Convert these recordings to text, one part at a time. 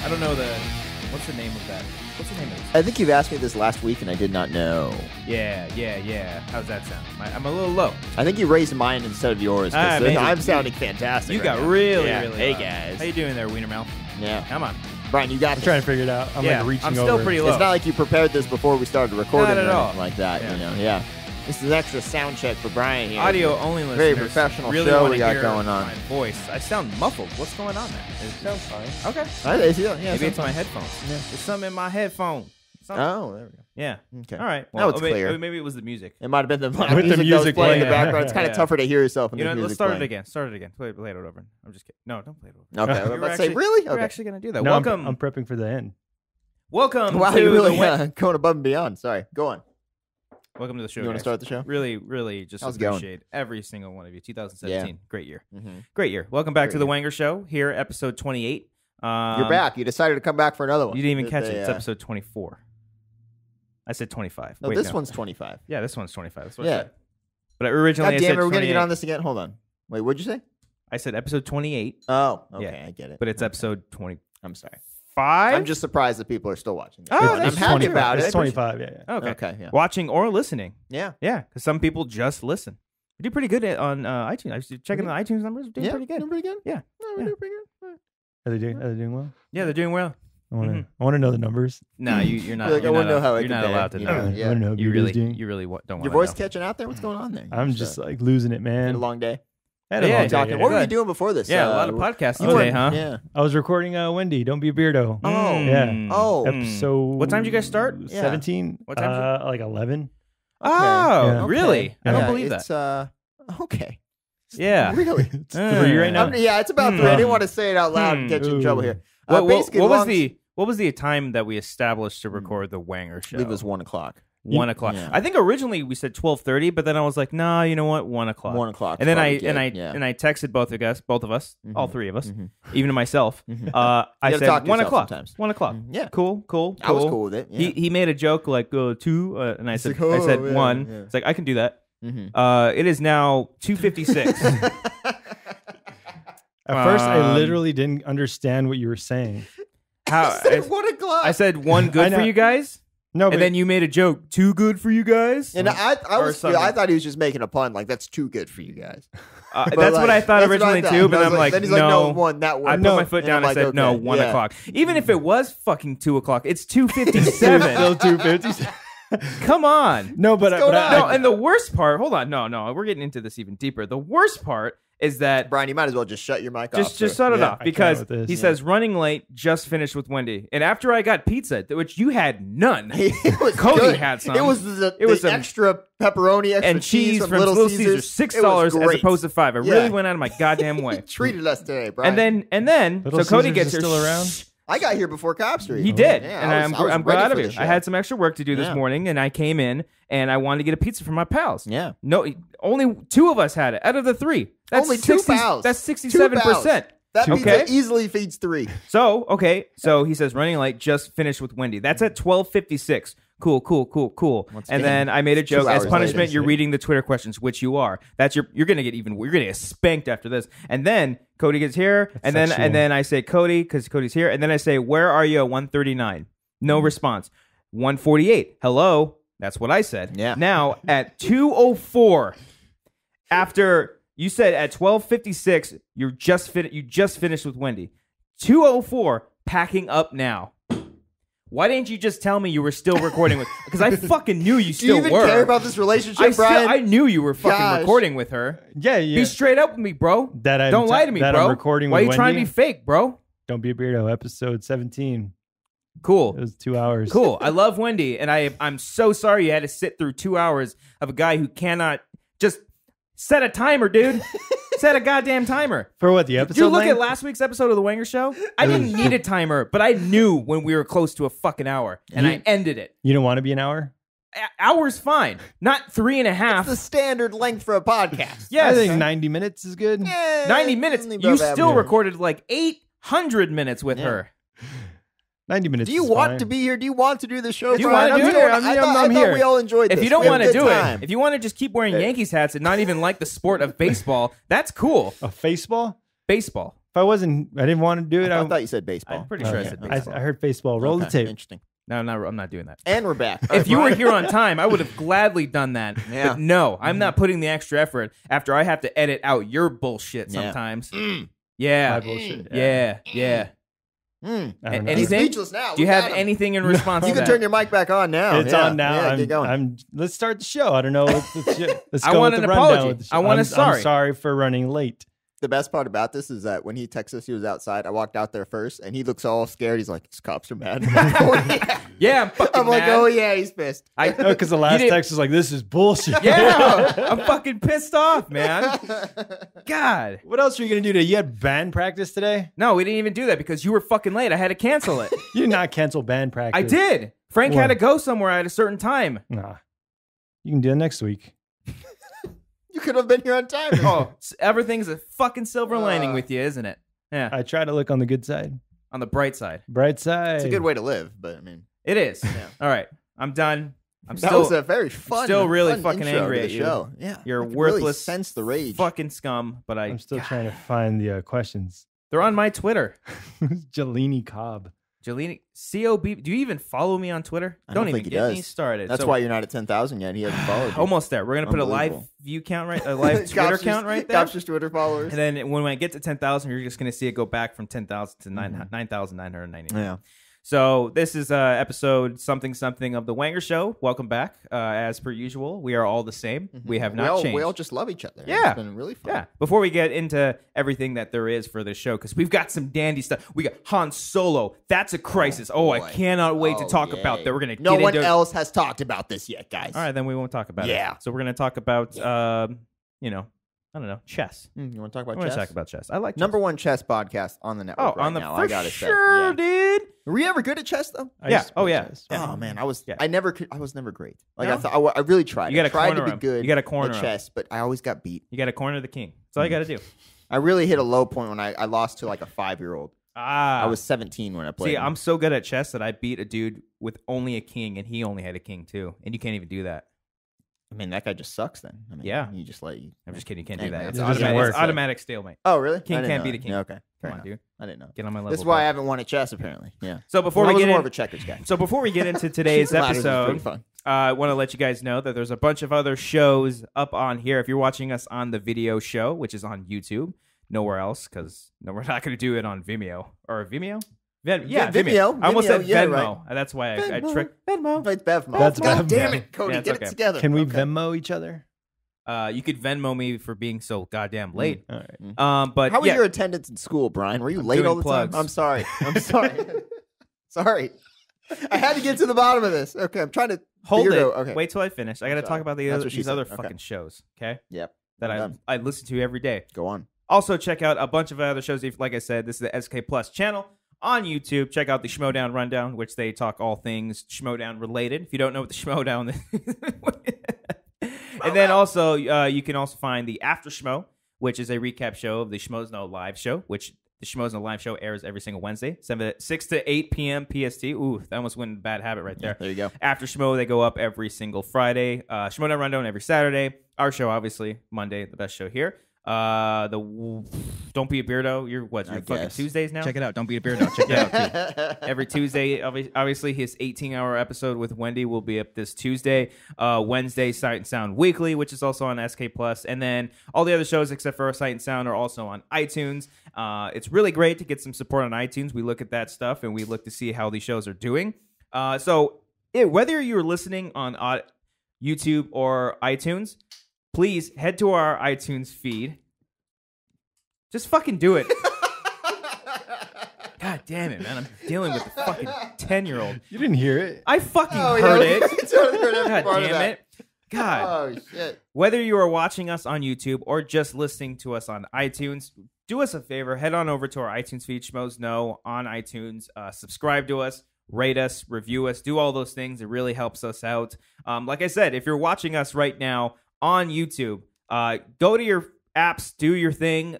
I don't know what's the name of that? What's the name of this? I think you've asked me this last week, and I did not know. Yeah. How's that sound? I'm a little low. I think you raised mine instead of yours. 'Cause Maybe. I'm sounding fantastic. You right got now. really Yeah. really Hey loud. guys. How you doing there, Wiener Mouth? Yeah. Come on. Brian, you got I'm this. trying to figure it out. I'm Yeah, like reaching I'm over. still pretty low. It's not like you prepared this before we started recording Not at or all. anything like that. Yeah. You know. Yeah. This is an extra sound check for Brian here. Audio only listeners. Very professional really show wanna we got hear going on. My voice. I sound muffled. What's going on there? It sounds fine. Okay. Yeah, Maybe it's my headphones. Yeah. There's something in my headphone. Something. Oh, there we go. Yeah. Okay. All right. Now it's clear. Maybe it was the music. It might have been the With the music that was music playing in the playing. background. It's kind of Yeah. tougher to hear yourself in You the know, music let's start playing. it again. Start it again. Play it over. I'm just kidding. No, don't play it over. Okay, You were let's say actually- really. We're Okay. actually gonna do that. No, Welcome. I'm prepping for the end. Welcome Wow, to you really the going above and beyond. Sorry, go on. welcome to the show. You want to guys. start the show? Really, just How's it going? appreciate every single one of you. 2017, great year, Mm-hmm. great year. Welcome back Great to the year. Wanger Show. Here, episode 28. You're back. You decided to come back for another one. You didn't even catch They, it. It's episode 24. I said 25. No, Wait, this one's 25. Yeah, this one's 25. That's what I Yeah. said. But originally God I damn said it, we're gonna get 28. on this again. Hold on. Wait, what'd you say? I said episode 28, Oh, okay, Yeah. I get it. but it's Okay. episode 25. I'm sorry. I'm just surprised that people are still watching. This. Oh, I'm that's happy 20 about It's it. 25. Yeah. Okay. Okay, yeah. Watching or listening. Yeah. Yeah, because some people just listen. We do pretty good on iTunes. I was checking the iTunes numbers. We're doing Yeah, pretty good. doing pretty good. Yeah. No, we're Yeah. doing pretty good. Are they doing well? Yeah, they're doing well. I want to. Mhm. I want to know the numbers. No, you're not. Like, I you're wanna not, know how I you're not compare, allowed to you know. know? I Yeah. want to know You what really, doing. you really don't want Your to voice know. catching out there? What's going on there? I'm just like losing it, had a man. long day. I had a Yeah, long yeah, day, Talking. yeah. What were you Good. doing before this? Yeah, a lot of podcasts you today, were- huh? Yeah. I was recording Wendy. Don't be a beardo. Oh. Mm. Oh. Episode. What time did you guys start? Yeah. 17. What time Like 11. Oh, Yeah. really? I don't Yeah, believe that. It's okay. Yeah. Really? It's 3 right now. Yeah, it's about 3. I didn't want to say it out loud and get you in Ooh. trouble here. What was long- the time that we established to record the Wanger Show? It was 1 o'clock. 1 o'clock. Yeah. I think originally we said 12:30, but then I was like, nah, you know what? 1 o'clock. 1 o'clock. And then I texted both of us, all three of us, even to myself. I You gotta said talk to 1 yourself o'clock. sometimes. 1 o'clock. Yeah. Cool. I was cool with it. Yeah. He made a joke like 2, and I said like, oh, yeah, 1. yeah. It's like I can do that. Mhm. It is now 2:56. At first, I Um, literally didn't understand what you were saying. How I said 1 o'clock. I said 1 I good know. for you guys, No, but and then you made a joke 2 good for you guys. and I Or something. thought he was just making a pun. Like, that's too good for you guys. That's But, what I thought that's what originally thought. too, but I was I'm like, then he's no. like, no, 1, that one. I put my foot down. I said no, 1 o'clock. Even if it was fucking 2 o'clock, it's 2:57. still 250. Come on. No, but What's going on? No, and the worst part. Hold on. No, we're getting into this even deeper. The worst part is that Brian, you might as well just shut your mic off. just shut it Yeah. off I because can't with this. he Yeah. says running late, just finished with Wendy, and after I got pizza, which you had none. It was Cody good. had some. It was the some- extra pepperoni, extra and cheese from Little Caesars, $6 as opposed to $5. I Yeah. really went out of my goddamn way. He treated us today, Brian. and then, Little so Cody Caesars gets is here. still around? I got here before Cop Street. He did, Yeah, and I was I'm ready glad of for it. the show. I had some extra work to do this Yeah. morning, and I came in and I wanted to get a pizza from my pals. Yeah. No, only 2 of us had it out of the 3. That's Only 2 pals. That's 2 67%. pals. That Okay. pizza easily feeds 3. So he says running late, just finished with Wendy. That's at 12:56. Cool. And then I made a joke. 2 As hours punishment, later. you're reading the Twitter questions, which you are. You're gonna get you're gonna get spanked after this. And then Cody gets here, and sexual. then I say Cody because Cody's here, and then I say where are you at 1:39? No response. 1:48. Hello. That's what I said. Yeah. Now at 2:04, after you said at 12:56, you just finished with Wendy. 2:04, packing up now. Why didn't you just tell me you were still recording with? Because I fucking knew you Do you still even were. care about this relationship, Brian? I knew you were fucking Gosh. recording with her. Yeah. Be straight up with me, bro. Don't lie to me, that bro. I'm recording Why are with you trying to Wendy? be fake, bro? Don't be a beardo. Episode 17. Cool. It was 2 hours. Cool. I love Wendy, and I'm so sorry you had to sit through 2 hours of a guy who cannot just set a timer, dude. Set a goddamn timer. For what, the Did episode you look length? at last week's episode of The Wanger Show? I didn't need a timer, but I knew when we were close to a fucking hour, and I ended it. You don't want to be an hour? Hour's fine, not 3.5. It's the standard length for a podcast. Yes. I think 90 minutes is good. Yeah, 90 minutes. only You above still average. recorded like 800 minutes with Yeah. her. 90 minutes Do you is want fine. to be here? Do you want to do the show? Do you Brian? wanna do it? here. I'm I thought here. we all enjoyed this. If you don't We had want a to good do time. it, if you want to just keep wearing Yankees hats and not even like the sport of baseball, that's cool. A baseball? Baseball. I didn't want to do it. I thought you said baseball. I'm pretty sure I said baseball. I heard baseball. Roll the Okay, tape. Interesting. No, I'm not doing that. And we're back. If you were here on time, I would have gladly done that. Yeah. But no, I'm not putting the extra effort after I have to edit out your bullshit Yeah. sometimes. My Yeah. bullshit. Yeah. I don't know. Anything? He's speechless now. Do you Look have at him. anything in response You to can that? turn your mic back on now. It's Yeah. on now. Yeah, get going. Let's start the show. I don't know. Let's I go want with an the rundown apology. with the show. I want a I'm sorry. sorry for running late. The best part about this is that when he texted us, he was outside. I walked out there first, and he looks all scared. He's like, "His cops are mad." I'm like, oh, yeah. Yeah, I'm fucking I'm like, mad. oh yeah, he's pissed. Because the last didn't- text was like, "This is bullshit." Yeah, I'm fucking pissed off, man. God. What else are you gonna do today? You had band practice today. No, we didn't even do that because you were fucking late. I had to cancel it. You did not cancel band practice. I did. Frank had When? to go somewhere at a certain time. Nah. You can do it next week. You could have been here on time. Oh, everything's a fucking silver lining with you, isn't it? Yeah. I try to look on the good side. On the bright side. Bright side. It's a good way to live, but I mean, It is. Yeah. All right. I'm done. that was a very fun. still really fun fucking intro angry to at the you. show. Yeah, You're I can really worthless. sense the rage. fucking scum, but I'm still trying to find the questions. they're on my Twitter. Jelini Cobb. Jelini COB. Do you even follow me on Twitter? I don't even think he get me does. started. That's So- why you're not at 10,000 yet. He hasn't followed you. almost there. We're gonna put a live Unbelievable. view count right, a live Twitter Cops count just- right there. Cops just Twitter followers. And then when I get to 10,000, you're just gonna see it go back from 10,000 to 9,999. Yeah. So this is episode something of the Wanger Show. Welcome back. As per usual, we are all the same. We have not changed. We all just love each other. Yeah. It's been really fun. Yeah. Before we get into everything that there is for this show, because we've got some dandy stuff. We got Han Solo. That's a crisis. Oh, I boy. cannot wait to Oh, talk yay. about that. We're gonna No get one into else has talked about this yet, guys. All right, then we won't talk about it. Yeah. So we're gonna talk about I don't know, chess. You want to talk I about want chess? to talk about chess. I like chess. Number one chess podcast on the network Oh, right on the now. for I gotta sure, say. dude. Were you ever good at chess though? I Yeah. used to Oh play yeah. chess. Yeah. Oh man, I was. Yeah. I was never great. Like No? I thought. I really tried. You gotta I tried to corner be him. good. You gotta corner at him. chess, but I always got beat. You got to corner the king. That's all you got to do. I really hit a low point when I lost to like a 5-year-old. Ah, I was 17 when I played. See, him. I'm so good at chess that I beat a dude with only a king, and he only had a king too, and you can't even do that. I mean, that guy just sucks. Then. I mean, Yeah. You just let you. I'm just kidding. You can't Hey, do that. man, It's it doesn't automatic, work. it's automatic stalemate. Oh really? King I didn't can't know beat a that. king. Yeah, okay. Come Fair on, enough. dude. I didn't know. Get on my level. This is why I bro. haven't won at chess apparently. Yeah. So before I we was get more in, of a checkers guy. so before we get into today's Ladders was pretty episode, fun. I want to let you guys know that there's a bunch of other shows up on here. If you're watching us on the video show, which is on YouTube, nowhere else, because we're not going to do it on Vimeo or Vimeo. Yeah, Vimeo. I almost Vimeo, said yeah, Venmo. That's why I Venmo. tricked Venmo. It's Bevmo. That's God Bevmo. damn it, Cody. Yeah, it's get okay. it together. Can we Okay. Venmo each other? You could Venmo me for being so goddamn late. All right. But How was yeah, your attendance in school, Brian? Were you late doing all the plugs. time? I'm sorry. I'm sorry. Sorry. I had to get to the bottom of this. Okay, I'm trying to hold figure it. out- Okay. Wait till I finish. I got to Sorry. talk about That's what she these said. other Okay. fucking shows. Okay, Yep. that I'm I done. I listen to every day. Go on. Also, check out a bunch of other shows. Like I said, this is the SK Plus channel on YouTube. Check out the Schmodown Rundown, which they talk all things Schmodown related. If you don't know what the Schmodown is. And then also, you can also find the After Schmo, which is a recap show of the Schmoes Know live show, which the Schmoes Know live show airs every single Wednesday, 6 to 8 p.m. PST. Ooh, that almost went in a bad habit right there. There you go. After Schmo, they go up every single Friday. Schmodown Rundown every Saturday. Our show, obviously, Monday, the best show here. Don't Be a Beardo. You're what? You're fucking guess. Tuesdays now? Check it out. Don't be a beard. Check it out. Too. Every Tuesday, obviously, his 18-hour episode with Wendy will be up this Tuesday. Wednesday, Sight and Sound Weekly, which is also on SK Plus, and then all the other shows except for Sight and Sound are also on iTunes. It's really great to get some support on iTunes. We look at that stuff and we look to see how these shows are doing. Whether you're listening on YouTube or iTunes, please head to our iTunes feed. Just fucking do it. God damn it, man. I'm dealing with the fucking 10-year-old. You didn't hear it. I fucking Oh, heard yeah, it. we totally heard every God part of damn that. it. God. Oh shit. Whether you are watching us on YouTube or just listening to us on iTunes, do us a favor. Head on over to our iTunes feed, Schmoes Know, on iTunes. Subscribe to us, rate us, review us, do all those things. It really helps us out. Like I said, if you're watching us right now on YouTube, go to your apps, do your thing,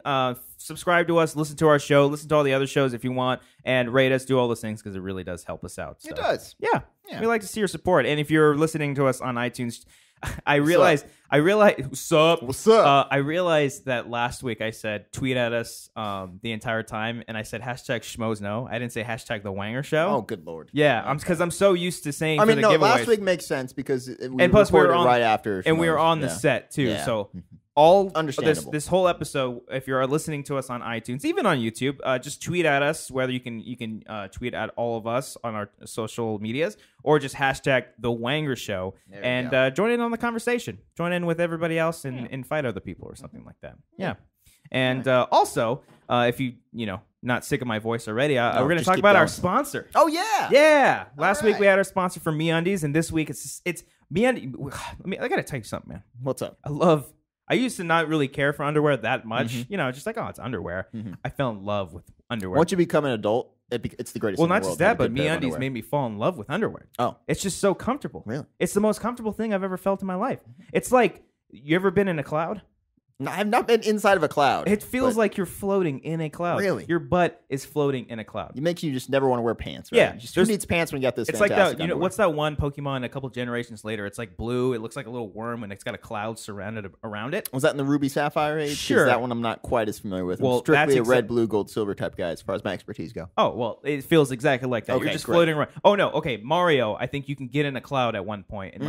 subscribe to us, listen to our show, listen to all the other shows if you want, and rate us, do all those things because it really does help us out. So, It does. yeah. Yeah. We like to see your support. And if you're listening to us on iTunes, I realized. What's up? What's up? I realized that last week I said tweet at us the entire time, and I said hashtag Schmoes No. I didn't say hashtag The Wanger Show. Oh, good lord. Yeah, because I'm so used to saying. I for mean, the no, giveaways. last week makes sense because And plus we were recorded on- right after. and we were Schmoes. on the Yeah. set too. Yeah. So all Understandable. this whole episode, if you're listening to us on iTunes, even on YouTube, just tweet at us. Whether you can tweet at all of us on our social medias, or just hashtag The Wanger Show There we and go. join in on the conversation. Join in with everybody else and fight other people or something like that. Yeah. And also, if you not sick of my voice already, No, we're going to just talk keep about our going. sponsor. Oh yeah. Yeah. Last week right. we had our sponsor for MeUndies, and this week it's MeUndies. I got to tell you something, man. What's up? I used to not really care for underwear that much. Mm-hmm. Just like, oh, it's underwear. Mhm. I fell in love with underwear. Once you become an adult, it's the greatest. Well, thing in not the just world to that, have a but good pair of MeUndies underwear. made me fall in love with underwear. Oh, It's just so comfortable. really? It's the most comfortable thing I've ever felt in my life. It's like, you ever been in a cloud? No, I've not been inside of a cloud. It feels but like you're floating in a cloud. Really? Your butt is floating in a cloud. it makes you just never want to wear pants. Right? Yeah, Just who there's- needs pants when you got this? It's like that. fantastic underwear? What's that one Pokemon a couple generations later? It's like blue. It looks like a little worm, and it's got a cloud surrounded around it. Was that in the Ruby Sapphire age? 'Cause Sure. That one I'm not quite as familiar with. Well, I'm strictly that's a red, blue, gold, silver type guy as far as my expertise go. Oh, well, it feels exactly like that. Okay, You're just great. floating around. Oh, no. Okay, Mario, I think you can get in a cloud at one point and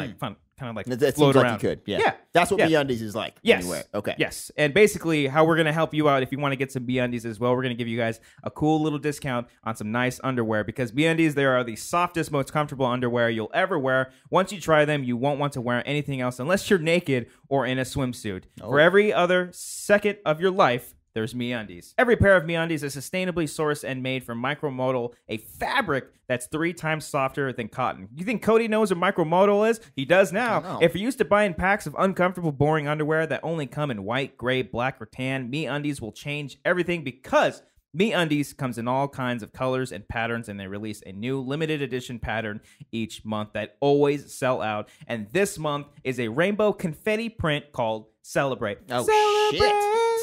kind of like That float seems around. like you could. Yeah. Yeah. That's what Yeah. MeUndies is like. Yes. Anyway. Okay. Yes. And basically, how we're going to help you out if you want to get some MeUndies as well, we're going to give you guys a cool little discount on some nice underwear because MeUndies, they are the softest, most comfortable underwear you'll ever wear. Once you try them, you won't want to wear anything else unless you're naked or in a swimsuit. Oh. For every other second of your life, there's MeUndies. Every pair of MeUndies is sustainably sourced and made from micromodal, a fabric that's 3 times softer than cotton. You think Cody knows what micromodal is? He does now. I know. If you're used to buying packs of uncomfortable, boring underwear that only come in white, gray, black, or tan, MeUndies will change everything because MeUndies comes in all kinds of colors and patterns, and they release a new limited edition pattern each month that always sell out. And this month is a rainbow confetti print called Celebrate. Oh Celebrate! shit!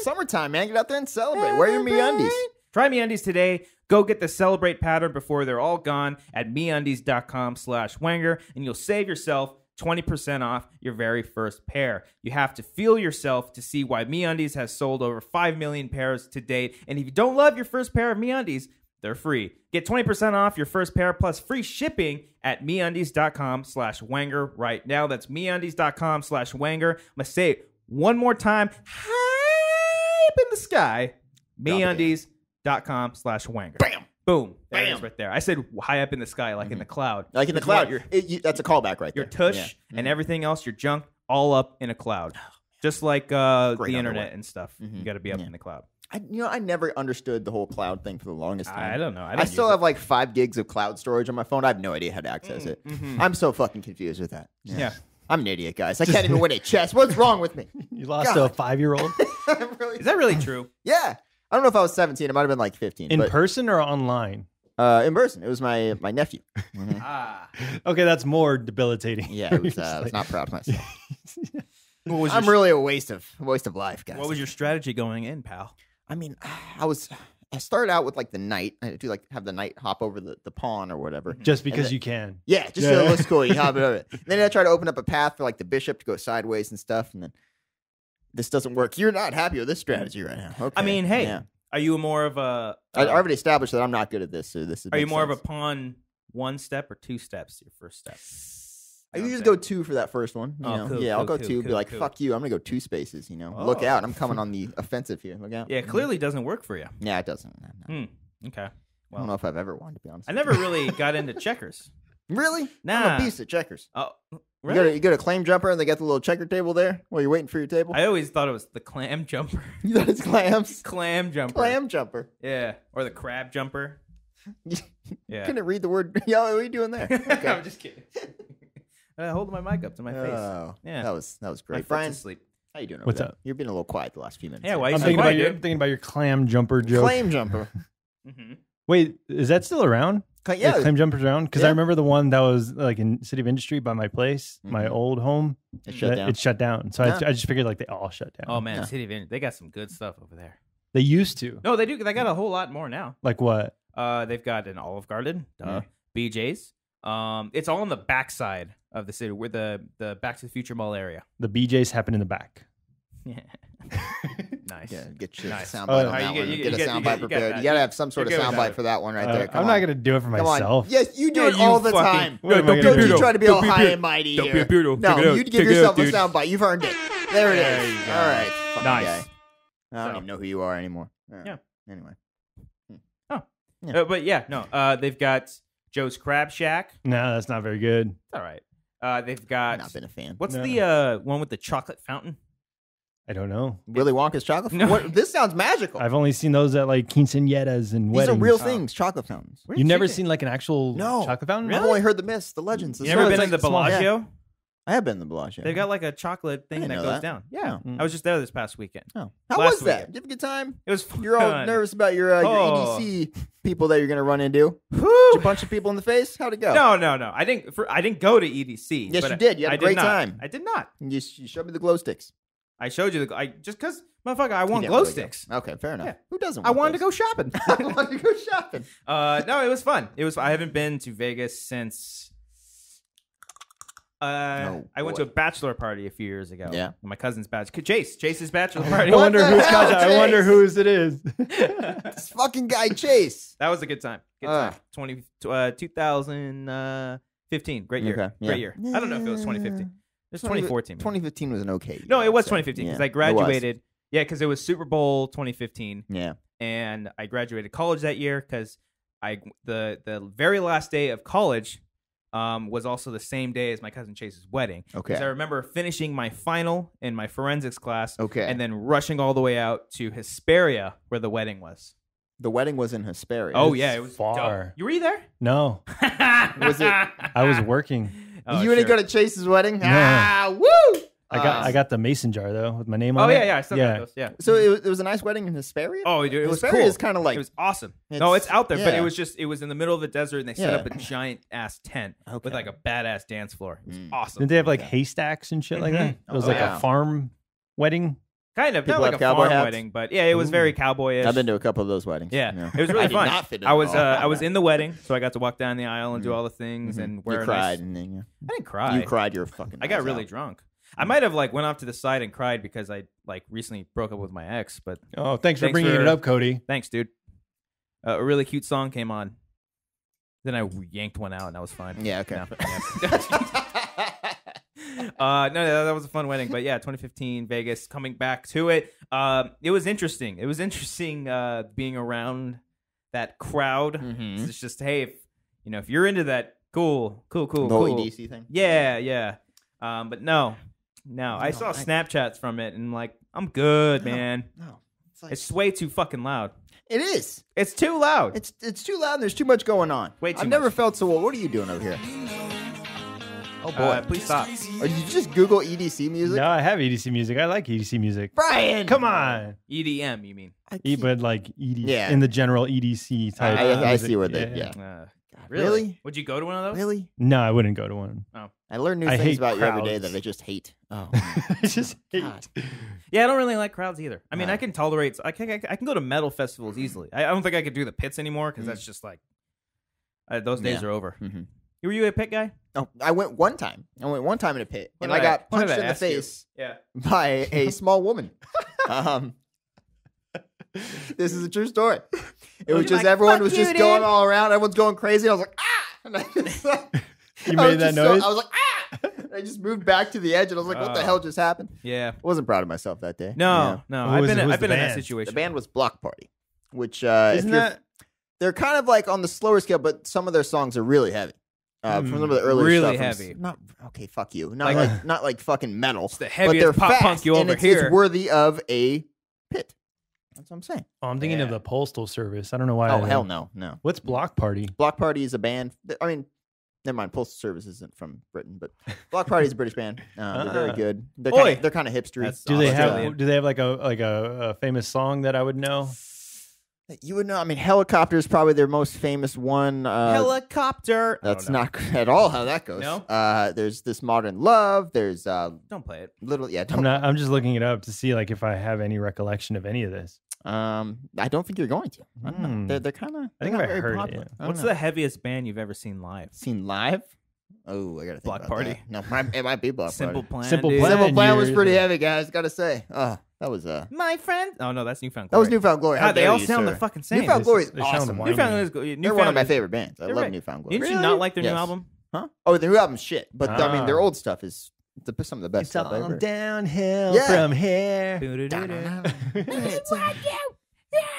Summertime, man. Get out there and celebrate. Wear your MeUndies. Try MeUndies today. Go get the Celebrate pattern before they're all gone at MeUndies.com/Wanger, and you'll save yourself 20% off your very first pair. You have to feel yourself to see why MeUndies has sold over 5 million pairs to date. And if you don't love your first pair of MeUndies, they're free. Get 20% off your first pair plus free shipping at MeUndies.com/Wanger right now. That's MeUndies.com/Wanger. I'm going to say it one more time. High up in the sky. MeUndies.com/Wanger. Bam. Boom. There it Bam. is right there. I said high up in the sky, like in the cloud. Like in the If you want cloud. That's a callback right there. your tush Yeah. and everything else, your junk, all up in a cloud. Just like the Great internet underwear. and stuff. You got to be up in the cloud. I never understood the whole cloud thing for the longest time. I don't know. I still have like 5 gigs of cloud storage on my phone. I have no idea how to access it. I'm so fucking confused with that. Yeah. I'm an idiot, guys. I can't even win a chess. What's wrong with me? You lost to a 5-year-old I'm really, Is that really true? yeah. I don't know if I was 17. It might have been like 15. in but, person or online? in person. It was my nephew. Ah. Okay, that's more debilitating. Yeah, it was, I was not proud of myself. What was, I'm your, really a waste of life, guys. what was your strategy going in, pal? I mean, I started out with like the knight. I do like have the knight hop over the pawn or whatever. Just because then- you can. Yeah, just so it looks cool. You hop it over it. Then I try to open up a path for like the bishop to go sideways and stuff, and then this doesn't work. You're not happy with this strategy right now. Okay. I mean, hey, Yeah. are you more of a... I already established that I'm not good at this. So this is. are you more of a pawn 1 step or 2 steps, your first step? I usually go 2 for that first one. You Oh, know? cool, yeah, I'll cool, go cool, 2. Be cool, like, cool. fuck you. I'm gonna go 2 spaces. You know, look Oh. out. I'm coming on the offensive here. Look out. Yeah, it clearly doesn't work for you. Yeah, it doesn't. No. Okay. I Well, don't know if I've ever won, to be honest. I never really got into checkers. Really? I'm Nah. a beast at checkers. Oh, You really? go to claim jumper and they got the little checker table there while you're waiting for your table. I always thought it was the clam jumper. You thought it's clams? Clam jumper. Clam jumper. Yeah. Or the crab jumper. Yeah. Couldn't read the word. Yeah, what are you doing there? Okay. I'm just kidding. Holding my mic up to my face. Oh, Yeah. that was My great. foot's Brian, asleep. how you doing? Over What's there? up? You're being a little quiet the last few minutes. Yeah, here. why you I'm so thinking, quiet, about your, dude? thinking about your clam jumper joke. Claim jumper. Mm-hmm. Wait, is that still around? Yeah, The claim jumper's around? Because Yeah. I remember the one that was like in City of Industry by my place, my Mhm. old home. it shut down. It shut down. So Yeah. I just figured like they all shut down. Oh man, Yeah. City of Industry, they got some good stuff over there. They used to. No, they do. They got a whole lot more now. Like what? They've got an Olive Garden, Yeah. BJ's. It's all on the backside of the city. We're the Back to the Future Mall area. The BJ's happen in the back. Yeah. Nice. Yeah, get your Nice. soundbite Oh, on that you one. get- Get a you get soundbite that. prepared. You gotta have some sort of You're good with soundbite that. for that one right there. Come I'm not on. gonna do it for Come myself. on. Yes, you do Yeah, it you all the fucking- time. What am I gonna Don't do? you try to be all Don't be high a- and mighty don't be here. a Beardo. No, Check it out. you give Check it yourself out, a dude. soundbite. You've earned it. There it There is. you go. All right. Fucking Nice. guy. I don't So- even know who you are anymore. Yeah. Anyway. But they've got Joe's Crab Shack. No, that's not very good. All right. They've got Not been a fan. what's No. the one with the chocolate fountain? I don't know. Willy Wonka's chocolate? No. What? This sounds magical. I've only seen those at like quinceañeras and These weddings. are real things, chocolate fountains. Where'd You never get- seen like an actual No. chocolate fountain? I've only heard the myths, the legends. You never stories. been in the small- Bellagio? I have been in the Bellagio. They've got like a chocolate thing that didn't goes know that. down. Yeah, Mm. I was just there this past weekend. Oh. How Last was that? weekend. Did you have a good time? It was fun. You're all nervous about your Oh. EDC people that you're going to run into. Did Whew. you punch some people in the face? How'd it go? No. I didn't go to EDC. Yes, but you did. You had I a great did not. time. I did not. You showed me the glow sticks. I showed you just because, motherfucker, I You want didn't glow really go. sticks. Okay, fair enough. Yeah. Who doesn't I want wanted to those? go shopping. I wanted to go shopping. No, it was fun. I haven't been to Vegas since. I went to a bachelor party a few years ago. Yeah. My cousin's bachelor. Chase's bachelor party. What I wonder the whose hell, cousin. I wonder Chase? whose it is. This fucking guy Chase. That was a good time. Good time. 2015. Great year. Okay, yeah. Great year. I don't know if it was 2015. It was 2014. maybe. 2015 was an okay year. No, it I'd was say. 2015 because Yeah, I it was. graduated. Yeah, because it was Super Bowl 2015, Yeah. and I graduated college that year because the very last day of college was also the same day as my cousin Chase's wedding. Okay. Because I remember finishing my final in my forensics class, Okay. and then rushing all the way out to Hesperia where the wedding was. The wedding was in Hesperia. Oh yeah, it was far. dope. You were there? No, Was it- I was working. Oh, you didn't sure. go to Chase's wedding? No. Ah, woo! I got the mason jar though with my name Oh on it. yeah, I still got those. Yeah. So it was a nice wedding in Hesperia? Oh, dude, it was Hesperia cool. is kind of like It was awesome. No, it's out there, but yeah. it was in the middle of the desert, and they set Yeah. up a giant ass tent Okay. with like a badass dance floor. It was awesome. Didn't they have like haystacks and shit like that? It was Oh, like yeah. a farm wedding. Kind of, People not like have a cowboy farm hats? wedding, but yeah, it was very cowboyish. I've been to a couple of those weddings. Yeah, it was really I did fun. not fit in I was at all. I was in the wedding, so I got to walk down the aisle and do all the things and wear You a cried, nice- and then I didn't cry. you cried your fucking. I got eyes really out. drunk. I might have like went off to the side and cried because I like recently broke up with my ex. But Oh, thanks for Thanks bringing for- it up, Cody. thanks, dude. A really cute song came on. Then I yanked one out, and that was fine. Yeah. Okay. No, that was a fun wedding, but yeah, 2015 Vegas. Coming back to it, it was interesting. It was interesting being around that crowd. Mhm. It's just hey, if you're into that, cool. The whole cool. EDC thing. Yeah. But no. I saw Snapchats from it, and like, I'm good, man. No. It's like, It's way too fucking loud. it is. It's too loud. It's too loud. And there's too much going on. Way too I've never much. felt so. What are you doing over here? Oh boy. Please stop. Or did you just Google EDC music? No, I have EDC music. I like EDC music. Brian, Come on. EDM, you mean? But like EDC Yeah. in the general EDC type. I music. see where they. Yeah. God, Really? Would you go to one of those? Really? No, I wouldn't go to one. I learn new I things hate about you every day crowds. that I just hate. Oh. I just hate. God. Yeah, I don't really like crowds either. I mean, No. I can tolerate. I can go to metal festivals easily. I don't think I could do the pits anymore because that's just like those days Yeah. are over. Mhm. Were you a pit guy? Oh, I went one time. in a pit, What and did I got what did punched I in the ask you? face Yeah. by a small woman. This is a true story. It was you just like, everyone "Fuck was you, just dude." going all around. Everyone's going crazy. I was like, ah! And I just, You I was made that just noise? I was like, ah! And I just moved back to the edge, and I was like, what the Oh. hell just happened? Yeah. I wasn't proud of myself that day. No. Who I've was- been who was I've the been in that band? situation. The band was Block Party, which if Isn't you're, that they're kind of like on the slower scale, but some of their songs are really heavy. From some of the earlier Really stuff. heavy. Not okay. Fuck you. Not like fucking metal. It's the but heaviest they're pop fast, punk you and over it's here. worthy of a pit. That's what I'm saying. Oh, I'm thinking of Yeah. the Postal Service. I don't know why. Oh hell no. What's Block Party? Block Party is a band. I mean, never mind. Postal Service isn't from Britain, but Block Party is a British band. They're very good. Oi. They're kind of hipstery. That's Do they Australian. have? Do they have like a famous song that I would know? You would know. I mean, Helicopter is probably their most famous one. Helicopter. That's Oh, no. not at all how that goes. No? There's This Modern Love. There's Don't play it. little. Yeah. I'm Don't, not. I'm just looking it up to see like if I have any recollection of any of this. I don't think you're going to. I don't know. They're kind of. I think I heard it, yeah. What's the heaviest band you've ever seen live? Seen live? Oh, I gotta think Block about Party. that. No, it might be Block Simple Party. Plan. Simple dude. Plan. Simple Plan was years pretty ago. heavy, guys. Gotta say. That was My friend. Oh no, that's Newfound that was Glory. Newfound Glory. How God, they dare all you, sound sir. the fucking same. Newfound Glory is They sound awesome. whiny. Newfound is They're one of my is- favorite bands. I They're love right. Newfound Glory. Didn't you not like their new Yes. album? Huh? Oh, their new album's shit. But I mean, their Ah. old stuff is some of the best It's stuff all ever. downhill Yeah. from here.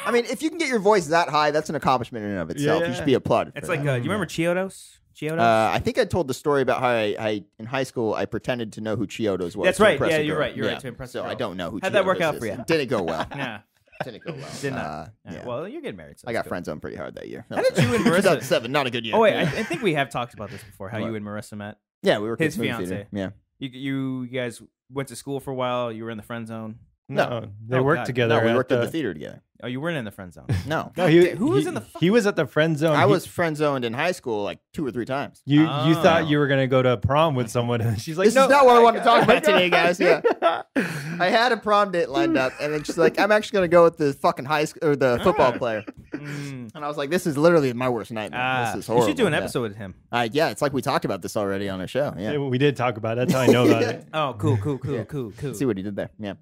I mean, if you can get your voice that high, that's an accomplishment in and of itself. You Yeah. should be applauded. It's for like, that. do you remember Chiodos? Chiodos? I think I told the story about how I in high school I pretended to know who Chiodos was. That's to right. impress Yeah, a you're girl. right. You're right, to impress a So girl. I don't know who. How'd that work Chiodos out is. for you? It didn't go well. Yeah. Didn't go well. Did not. Yeah. Well, you're getting married. So I it's got good. friend zoned pretty hard that year. How did you and Marissa- 2007, not a good year. Oh wait, yeah. I think we have talked about this before. How What? you and Marissa met. Yeah, we were His kids movie fiance. theater. Yeah. You guys went to school for a while. You were in the friend zone. No, they Oh, worked God. together. No, we at worked at the theater together. Oh, you weren't in the friend zone. No. No, Who was in the He was at the friend zone. I He- was friend zoned in high school like 2 or 3 times. You Oh. you thought you were gonna go to prom with someone, and she's like, This no, is not what I wanted to talk about today, guys. Yeah. I had a prom date lined up, and then she's like, "I'm actually gonna go with the fucking high school or the football player." Mm. And I was like, "This is literally my worst nightmare. This is You horrible." should do an Yeah. episode with him. Yeah, it's like we talked about this already on our show. Yeah. Yeah, we did talk about it. That's how I know about it. Oh, cool. Yeah. Cool. See what he did there. Yeah.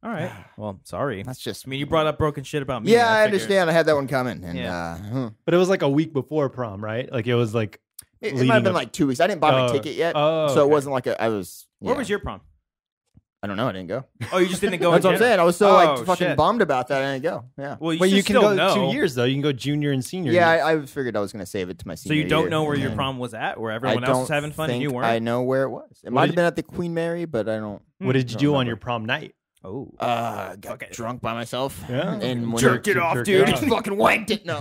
All right. Well, sorry. That's just. I mean, you brought up broken shit about me. Yeah, I figured- understand. I had that one coming, and Yeah. But it was like a week before prom, right? Like it was like it leading might have been up- like 2 weeks. I didn't buy my Oh. ticket yet, Oh, so it okay. wasn't like I was. Where yeah. was your prom? I don't know. I didn't go. Oh, you just didn't go. That's in what I'm general? saying. I was so Oh, like fucking shit. bummed about that. I didn't go. Yeah. Well, Well, should you can still go know. 2 years though. You can go junior and senior. Yeah, year. I figured I was going to save it to my So senior you don't year. know where your Yeah. prom was at, where I everyone else don't was having fun and think you weren't. I know where it was. It What might did have been at the Queen Mary, but I don't. What did you don't do on remember. your prom night? Oh, Got Fuck it. drunk by myself. Yeah. And when jerk it off, dude. off. fucking wanked it. No,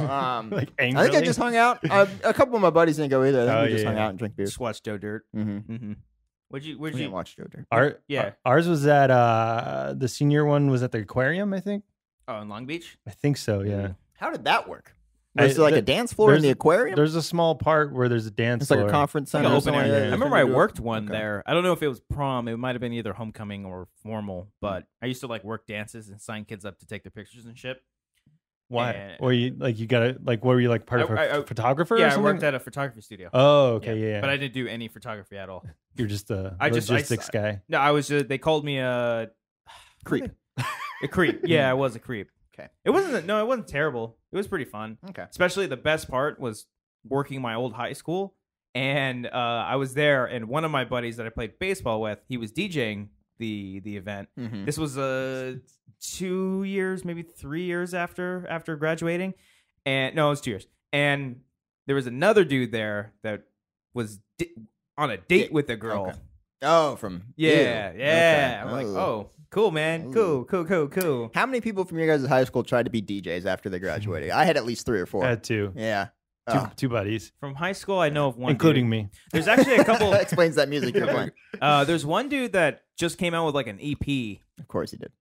Like I angrily? think I just hung out. A couple of my buddies didn't go either. I think Oh, we just yeah. hung out and drank beer. just watch Joe Dirt. Mm-hmm. Mm-hmm. Where'd We you? didn't watch Joe Dirt. Yeah. Ours was at the senior one was at the aquarium, I think. Oh, in Long Beach. I think so, yeah. How did that work? I- Was there like the- a dance floor in there's- the aquarium? There's a small part where there's a dance It's like floor. a conference Like center. an or open something area. like I that. remember They I do it. worked one Okay. there. I don't know if it was prom. It might have been either homecoming or formal. But I used to like work dances and sign kids up to take their pictures and shit. Why? And- Or you gotta what were you like part of a photographer? or Yeah, I something? worked at a photography studio. Oh, okay, yeah. But I didn't do any photography at all. You're just a I just- logistics guy. No, I was. They called me a Creep. creep. Yeah, I was a creep. Okay. It wasn't. No, it wasn't terrible. It was pretty fun. Okay. Especially the best part was working my old high school, and I was there, and one of my buddies that I played baseball with, he was DJing the event. Mhm. This was 2 years, maybe 3 years after graduating, and no, it was 2 years. And there was another dude there that was on a date with a girl. Okay. Oh, from Yeah, you. yeah. Okay. I'm like, Oh. oh, cool, man, cool. How many people from your guys' high school tried to be DJs after they graduated? I had at least 3 or 4. I had two. Yeah. Two buddies, From high school, I know of one, including dude. me. There's actually a couple. Explains that music you're playing. There's one dude that just came out with like an EP. Of course he did.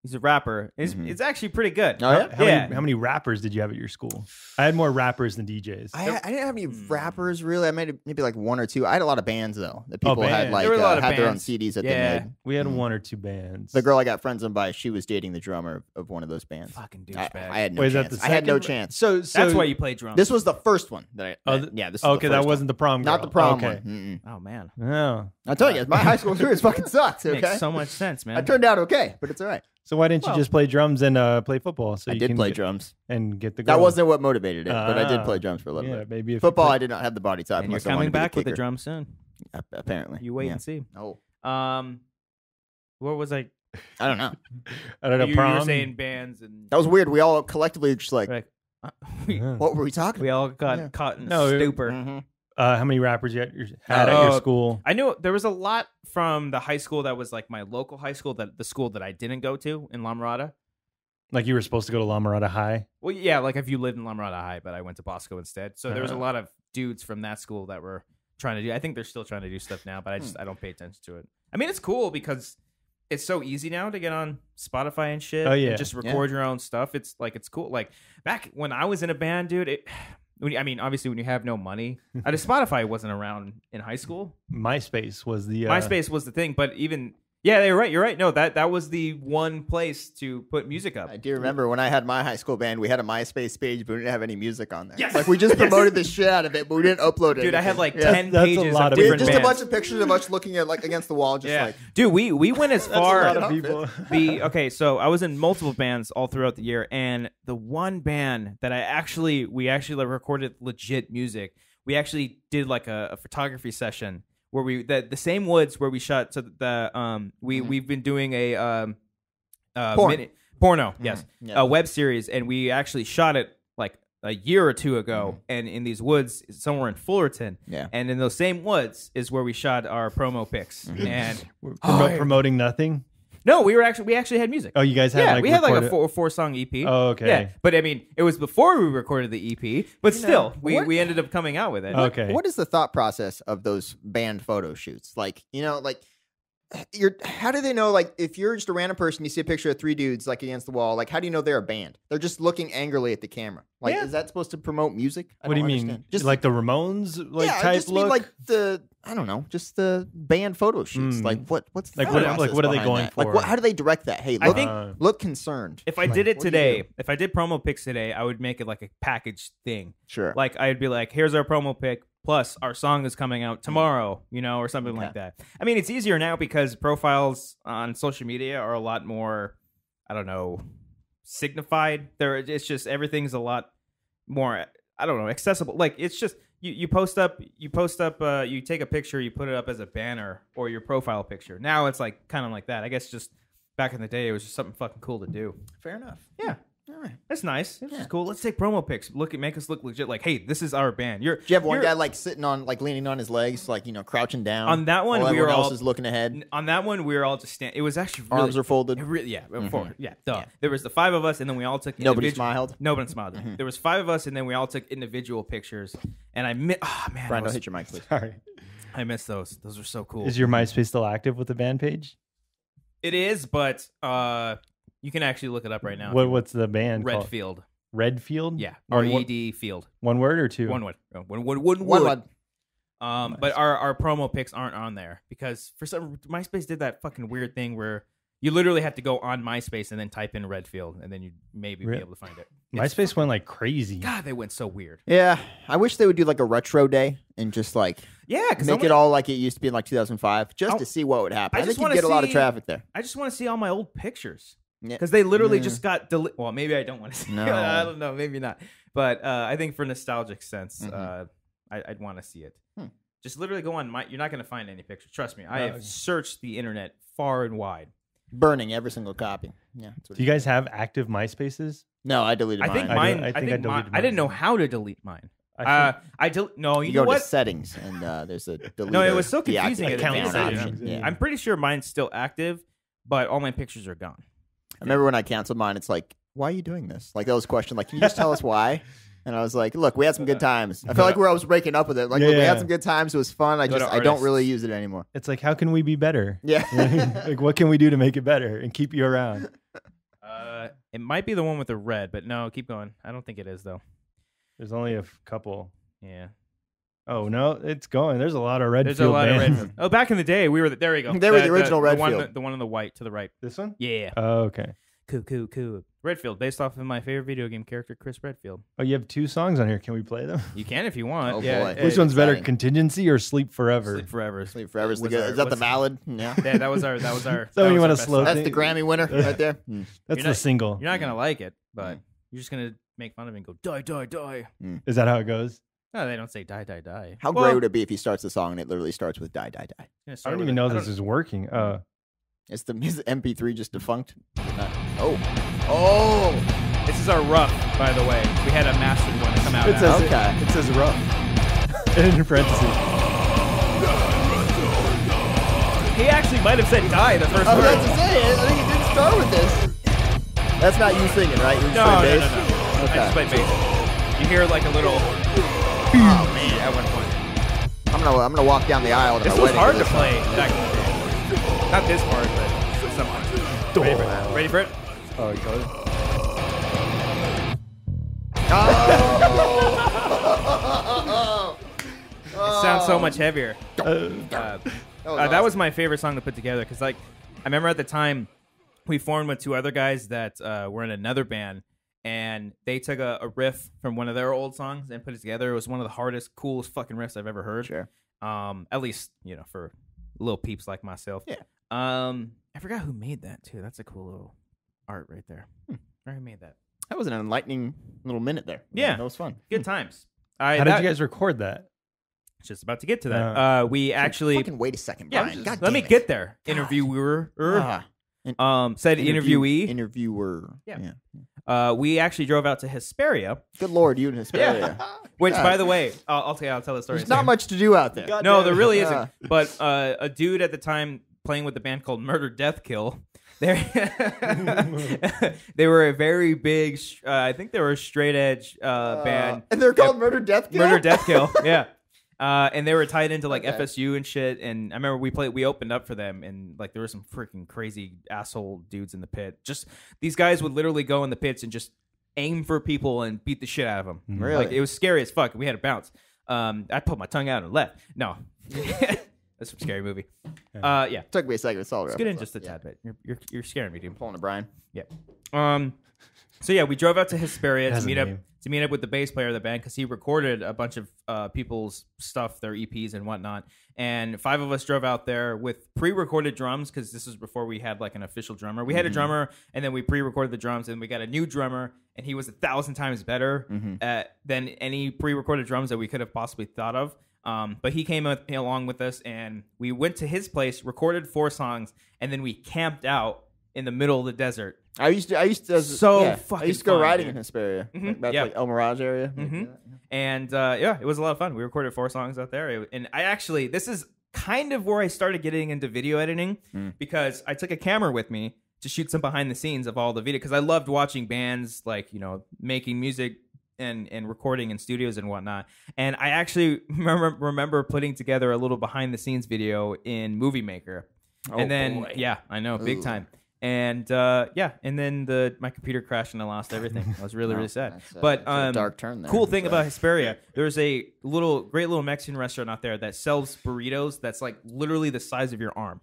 He's a rapper. It's actually pretty good. Oh, yeah? How many rappers did you have at your school? I had more rappers than DJs. I didn't have any rappers really. I made maybe like 1 or 2. I had a lot of bands though. That people had bands. like There were a lot of had their own bands. CDs that Yeah. they made. We had 1 or 2 bands. The girl I got friends on by, she was dating the drummer of one of those bands. Fucking I douchebag. had no Wait, is that chance. the I had no second- chance. So That's why you play drums. This was the first one that I. Oh, yeah, this. Is the okay, that first wasn't the prom one. girl. Not the prom okay. one. Oh man, No. I'm telling you, my high school experience fucking sucks. Okay, makes so much sense, man. I turned out okay, but it's all right. So why didn't you Well- just play drums and play football? So I you did can play get, drums. and get the girl. That wasn't what motivated it, but I did Ah. play drums for a little Yeah, bit. maybe if Football, You I did not have the body type. and you're unless I wanted coming to be back with a kicker. drum soon. Apparently, You wait Yeah. and see. Oh, Where was I? I don't know. I don't know. You Prom. were saying bands and That was weird. We all collectively just like, like, Yeah. what were we talking? we all got Yeah. caught in No, a it- stupur. Mhm. How many rappers you had at your Oh, school? I knew there was a lot from the high school that was like my local high school, that the school that I didn't go to in La Mirada. Like you were supposed to go to La Mirada High. Well, yeah, like if you lived in La Mirada High, but I went to Bosco instead. So there was a Uh-huh. lot of dudes from that school that were trying to do. I think they're still trying to do stuff now, but I don't pay attention to it. I mean, it's cool because it's so easy now to get on Spotify and shit. Oh, yeah. and just record your own stuff. It's like it's cool. Like back when I was in a band, dude. I mean, obviously, when you have no money, Spotify wasn't around in high school. MySpace was the MySpace was the thing, but even Yeah, you're right. You're right. No, that was the one place to put music up. I do remember when I had my high school band, we had a MySpace page, but we didn't have any music on there. Yes. Like we just promoted the shit out of it, but we didn't upload it. Dude, I had like Yeah. 10 That's a pages lot of of different just bands. a bunch of pictures of us looking at like against the wall, just Yeah. like Dude, we went as far. a lot of people. Okay, so I was in multiple bands all throughout the year, and the one band that we actually like, recorded legit music. We actually did like a photography session where the same woods where we shot. So we've been doing a Porn. porno, yes, Yeah. a web series, and we actually shot it like a year or two ago, and in these woods somewhere in Fullerton. Yeah. And in those same woods is where we shot our promo pics. And We're Oh, promoting nothing. no, we actually had music. Oh, you guys had yeah, like we had like a recorded- four song EP. Oh, okay. Yeah, but I mean, it was before we recorded the EP, but still, what- we ended up coming out with it. Okay. What is the thought process of those band photo shoots? Like, like how do they know, like, if you're just a random person, you see a picture of three dudes like against the wall, like how do you know they're a band? They're just looking angrily at the camera. Like, Yeah. is that supposed to promote music? I What do you don't mean? understand. Just like the Ramones I type just mean look? like I don't know, just the band photo shoots. Like what's the Like, thought what- like, process what are they behind going that? Like for? how do they direct that? Hey, I look, think- look concerned. If I Like, did it what do you today, do? if I did promo pics today, I would make it like a package thing. Sure. Like I'd be like, here's our promo pic, plus our song is coming out tomorrow, or something like that. I mean, it's easier now because profiles on social media are a lot more, I don't know, signified. It's just everything's a lot more, I don't know, accessible. Like it's just you post up, you take a picture, you put it up as a banner or your profile picture. Now it's like kind of like that. I guess just back in the day, it was just something fucking cool to do. Fair enough. Yeah. All right. That's nice. It's Yeah. just cool. Let's take promo pics. Make us look legit. Like, hey, this is our band. Do you have one you're- guy like sitting on, like leaning on his legs, like crouching down? On that one, while we were everyone else all- is looking ahead. On that one, we were all just standing. It was actually really, Arms are folded. it really, yeah, forward. Yeah, duh. Yeah. There was the five of us, and then we all took. Nobody individual- smiled? Nobody smiled. There was five of us, and then we all took individual pictures. And oh man, Brian, I don't hit your mic, please. Sorry. miss those. Those were so cool. Is your MySpace still active with the band page? It is, but you can actually look it up right now. What's the band called? Redfield. Redfield? Yeah, One wo- RED Field. One word or two? One word. One One word. one. But our promo pics aren't on there because for some MySpace did that fucking weird thing where you literally have to go on MySpace and then type in Redfield and then you maybe be Really? able to find it. MySpace went like crazy. God, they went so weird. Yeah, I wish they would do like a retro day and just like Yeah, because make it all like it used to be in like 2005, just to see what would happen. I I just think wanna you'd get a lot of see- traffic there. I just want to see all my old pictures Yeah. because they literally just got deleted. Well, maybe I don't want to see. No. I don't know. Maybe not. But I think for nostalgic sense, Mhm. I'd want to see it. Hmm. Just literally go on You're not going to find any pictures. Trust me. I Oh, have okay. searched the internet far and wide. Burning every single copy. Yeah. That's what Do you guys have active MySpaces? No, I deleted I mine. think I mine. do- I, I think think I mine, deleted I didn't mine. know how to delete mine. I No, you you go know what? to settings and there's a delete. No, it was so confusing at the account beginning. option. Yeah. I'm pretty sure mine's still active, but all my pictures are gone. I remember when I canceled mine. It's like, why are you doing this? Like that was a question. Like, can you just tell us why? And I was like, look, we had some good times. I felt like I was breaking up with it. Like, look, we Yeah. had some good times. It was fun. I Go to don't really artists. use it anymore. It's like, how can we be better? Yeah. Like, what can we do to make it better and keep you around? It might be the one with the red, but no, keep going. I don't think it is though. There's only a couple. Yeah, Oh no, it's going. There's a lot of Redfield there's a lot bands. of red. Oh, back in the day, we were. There we go. They were the original the one, Redfield. the one on the white to the right. This one? Yeah, Oh, okay. cool. Redfield, based off of my favorite video game character, Chris Redfield. Oh, you have two songs on here. Can we play them? You can if you want. Oh, yeah, boy. Which one's better, exciting. Contingency or Sleep Forever? Sleep Forever. Sleep Forever is the Was good. our- Is that the what's- ballad? Yeah. Yeah, that was our. So when you want our to best slow song. That's thing- the Grammy winner right there. Hmm. That's You're the not- single. You're not gonna like it, but you're just gonna make fun of it and go die. Is that how it goes? No, they don't say die. How Well, great would it be if he starts the song and it literally starts with die, die, die? gonna I start don't with even it. know I this don't- is working. Is the MP3 just defunct? Oh. This is our rough, by the way. We had a mastered one come out. It now. says Okay. it says rough. In parentheses. He actually might have said die the first I was word. about to say, I think he didn't start with this. That's not you singing, right? You're just No. playing bass? I Okay. just played bass. You hear like a little. Oh man, at one point. I'm gonna walk down the aisle to This my was wedding. hard for to this play song. back in the day. Not this hard, but some hard. Ready for it? Ready for it? Oh, it goes. Oh. It sounds so much heavier. Uh, That awesome. was my favorite song to put together because like I remember at the time we formed with two other guys that were in another band, and they took a riff from one of their old songs and put it together. It was one of the hardest, coolest fucking riffs I've ever heard. Sure. At least, for little peeps like myself. Yeah. I forgot who made that too. That's a cool little art right there. Who made that? That was an enlightening little minute there. Yeah. That was fun. Good times. How did you guys record that? Just about to get to that. We actually Fucking wait a second, yeah. Brian. God Let me damn it. get there. Interviewer. Said interviewee. Interviewer. Yeah. We actually drove out to Hesperia, Good Lord, you and Hesperia. which, God. by the way, I'll tell the story. There's not much to do out there. No, there really Yeah. isn't. But a dude at the time playing with the band called Murder Death Kill. They were a very big. I think they were a straight edge band. And they're called Murder Death Kill? Murder Death Kill. Yeah. And they were tied into like Okay. FSU and shit. And I remember we opened up for them, and like there were some freaking crazy asshole dudes in the pit. Just these guys would literally go in the pits and just aim for people and beat the shit out of them. Really? Like it was scary as fuck. We had to bounce. I put my tongue out and left. No, that's a scary movie. Yeah. Took me a second to solve it. Let's get in just a tad bit. You're scaring me, dude. Pulling a Brian. Yeah. So yeah, we drove out to Hesperia It has to a name. meet up with the bass player of the band because he recorded a bunch of people's stuff, their EPs and whatnot. And 5 of us drove out there with pre-recorded drums because this was before we had like an official drummer. We had a drummer, and then we pre-recorded the drums, and we got a new drummer, and he was 1,000 times better than any pre-recorded drums that we could have possibly thought of. But he came along with us, and we went to his place, recorded 4 songs, and then we camped out in the middle of the desert. I used to So I used to fucking go fun, riding dude. in Hesperia. That's Yeah. like El Mirage area. And yeah, it was a lot of fun. We recorded 4 songs out there. And I actually, this is kind of where I started getting into video editing because I took a camera with me to shoot some behind the scenes of all the video because I loved watching bands like, making music and recording in studios and whatnot. And I actually remember putting together a little behind the scenes video in Movie Maker. And then, boy. yeah, I know, big Ooh. time. And yeah, and then my computer crashed and I lost everything. I was really sad. That's a- But that's a dark turn there. cool thing So- about Hesperia, there's a great little Mexican restaurant out there that sells burritos that's like literally the size of your arm.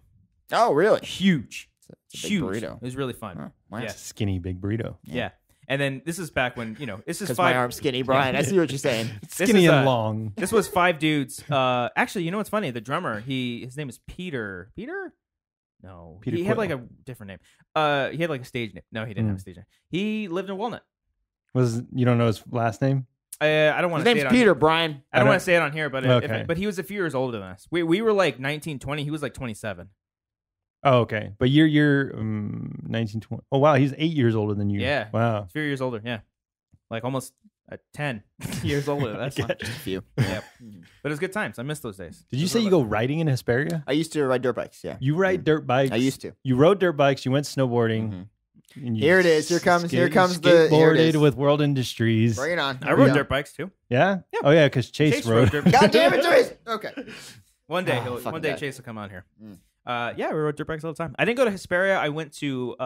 Oh, really? Huge. It's a big Huge. burrito. It was really fun. Huh, wow. Yeah. Skinny big burrito. Yeah. And then this is back when, this is Because 5 my arm's skinny, Brian. I see what you're saying. Skinny is, and long. This was 5 dudes. Actually, you know what's funny? The drummer, his name is Peter. Peter? No. Peter he had like Quill. a different name. He had like a stage name. No, he didn't have a stage name. He lived in Walnut. You don't know his last name? I don't want His to say name's it on Peter, Brian. I don't want to say it on here, but Okay. but he was a few years older than us. We were like 19, 20. He was like 27. Oh, okay. But you're 1920. Oh, wow. He's 8 years older than you. Yeah. Wow. A few years older. Yeah, like almost 10 years older. That's fun. Just a few. Yep. But it was good times. I miss those days. Did you say you go riding in Hesperia? I used to ride dirt bikes, yeah. You ride dirt bikes. I used to. You rode dirt bikes. You went snowboarding. Mhm. and you Here it is. Here comes the- here it skateboarded is. with World Industries. Bring it on. I rode dirt bikes too. Yeah? Oh, yeah, because Chase, rode. dirt. God damn it, Joyce. Okay. One day, fucking one day, guy. Chase will come on here. Mm. Yeah, we rode dirt bikes all the time. I didn't go to Hesperia. I went to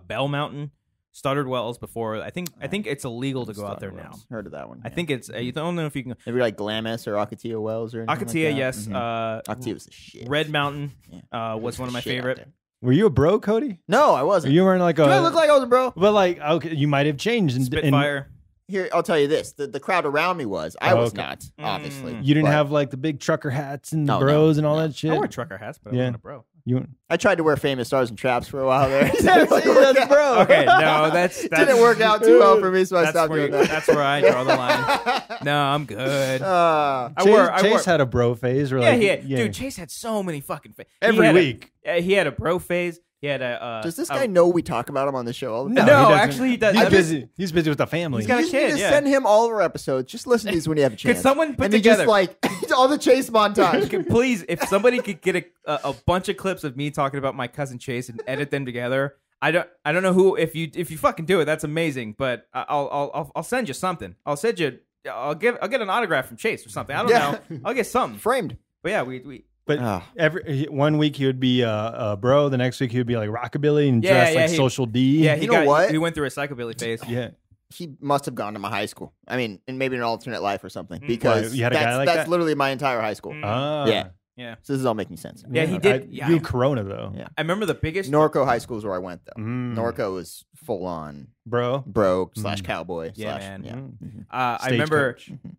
Bell Mountain, Stoddard Wells before. I think it's illegal to go out there now. Heard of that one. I think it's. You don't know if you can. Maybe like Glamis or Akatia Wells or anything Akatia, like that? yes. Mhm. Akatia was the shit. Red Mountain Yeah. was one of my Shit out favorite. there. Were you a bro, Cody? No, I Or wasn't. you weren't like a. Do I look like I was a bro? But like, okay, you might have changed. And Spitfire. Here, I'll tell you this: the crowd around me was. I Oh, was okay. not, obviously. You didn't But have like the big trucker hats and the No, bros and all no. that shit. I wore trucker hats, but I Yeah. wasn't a bro. You I tried to wear famous stars and traps for a while there. that's bro. Okay, no, that's Didn't work out too well for me, so I That's stopped where, doing that. that's where I draw the line. No, I'm good. Uh, Chase had a bro phase. Or Yeah, like, dude, Chase had so many fucking Every week. He had a bro phase. He had a. does this guy know we talk about him on the show all the No, time? he doesn't. actually, he does. He's I busy. He's busy with the family. He's got a You kid, need to yeah. send him all of our episodes. Just listen to these when you have a chance. Could someone put and he together? just like all the Chase montage. Please, if somebody could get a bunch of clips of me talking about my cousin Chase and edit them together, I don't know who. If you fucking do it, that's amazing. But I'll send you something. I'll get an autograph from Chase or something. I don't Yeah. know. I'll get something. Framed. But yeah, we But Ah. every 1 week he would be a bro. The next week he would be like rockabilly and Yeah, dressed yeah, like he- Social D. yeah. You know what? He went through a psychobilly phase. yeah. He must have gone to my high school. I mean, and maybe an alternate life or something. Because Why, you had a guy that's, like that's that? literally my entire high school. Ah. Yeah. Yeah. So this is all making sense. Yeah, he did. Yeah. You Corona though. Yeah. I remember the biggest. Norco High School is where I went though. Mm. Norco was full on Bro. broke / cowboy. Yeah, / man. Yeah. Mm. I remember. Stagecoach.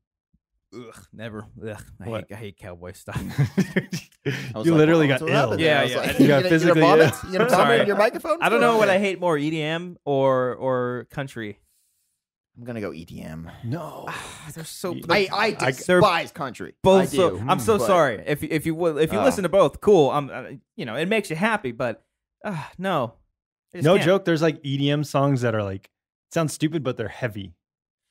Never. Ugh, What? I hate cowboy stuff. I was You like, literally what's got what ill. happened? Yeah, I was yeah. like, You got gonna physically vomit? ill. You gonna Sorry. vomit in your microphone? I don't know what I hate more, EDM or country. I'm gonna go EDM. No. They're so. I they're despise country. both I so. do, I'm so but- sorry. If you Oh. listen to both, cool. It makes you happy, but no. I just No can't. joke. There's like EDM songs that are like sound stupid, but they're heavy.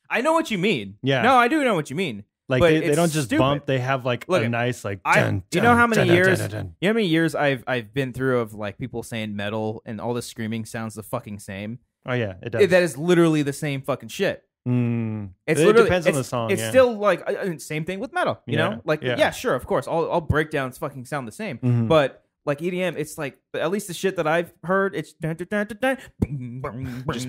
I know what you mean. Yeah. No, I do know what you mean. Like But they it's don't just stupid. bump. They have like Look, a nice like. I- Dun, you know how dun, many dun, years- dun, dun, dun. You know how many years I've been through of like people saying metal and all the screaming sounds the fucking same. Oh yeah, it does. That is literally the same fucking shit. Mm. It's It literally depends on it's- the song. It's yeah. still like same thing with metal. You Yeah, know, like yeah. yeah, sure, of course, all breakdowns fucking sound the same. Mhm. But like EDM, it's like at least the shit that I've heard, it's Just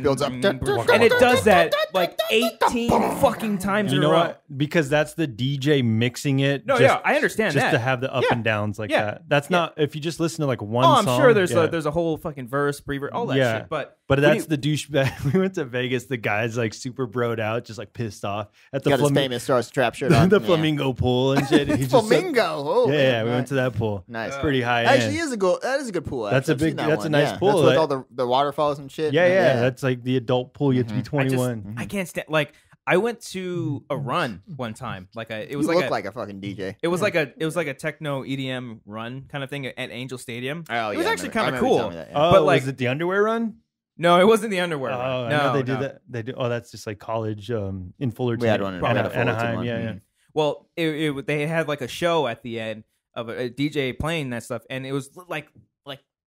builds up. and it does that like 18 fucking times You in know a row. what? Because that's the DJ mixing it. No, just, yeah, I understand just that. to have the up Yeah. and downs like Yeah. that. That's not if you just listen to like one Oh, I'm song. sure there's yeah. a whole fucking verse, pre-verse, all that Yeah. shit. But But when that's the douchebag. We went to Vegas. The guy's like super broed out, just like pissed off at the Got his flami- famous Stars Trap shirt on. the Yeah. flamingo pool and shit. He's just like- Flamingo. Oh, yeah, we nice. went to that pool. Nice. Pretty high Actually, end. that is a good pool. That's a actually. I've seen big- that that's a one, nice yeah. pool, That's with like- all the waterfalls and shit. Yeah. That's like the adult pool. You have to be 21. I can't stand like I went to a run one time. Like it was You like look a, like a fucking DJ. it was like a techno EDM run kind of thing at Angel Stadium. Oh, It was yeah, I actually remember- kind I of remember you cool. telling me that, yeah. Oh, But, like- was it the underwear run? No, it wasn't the underwear Oh, run. I know No, they do no. that. They do. Oh, that's just like college in Fullerton. We had one in Probably Fullerton Anaheim. one. Yeah, yeah. Mhm. Well, they had like a show at the end of a DJ playing that stuff, and it was like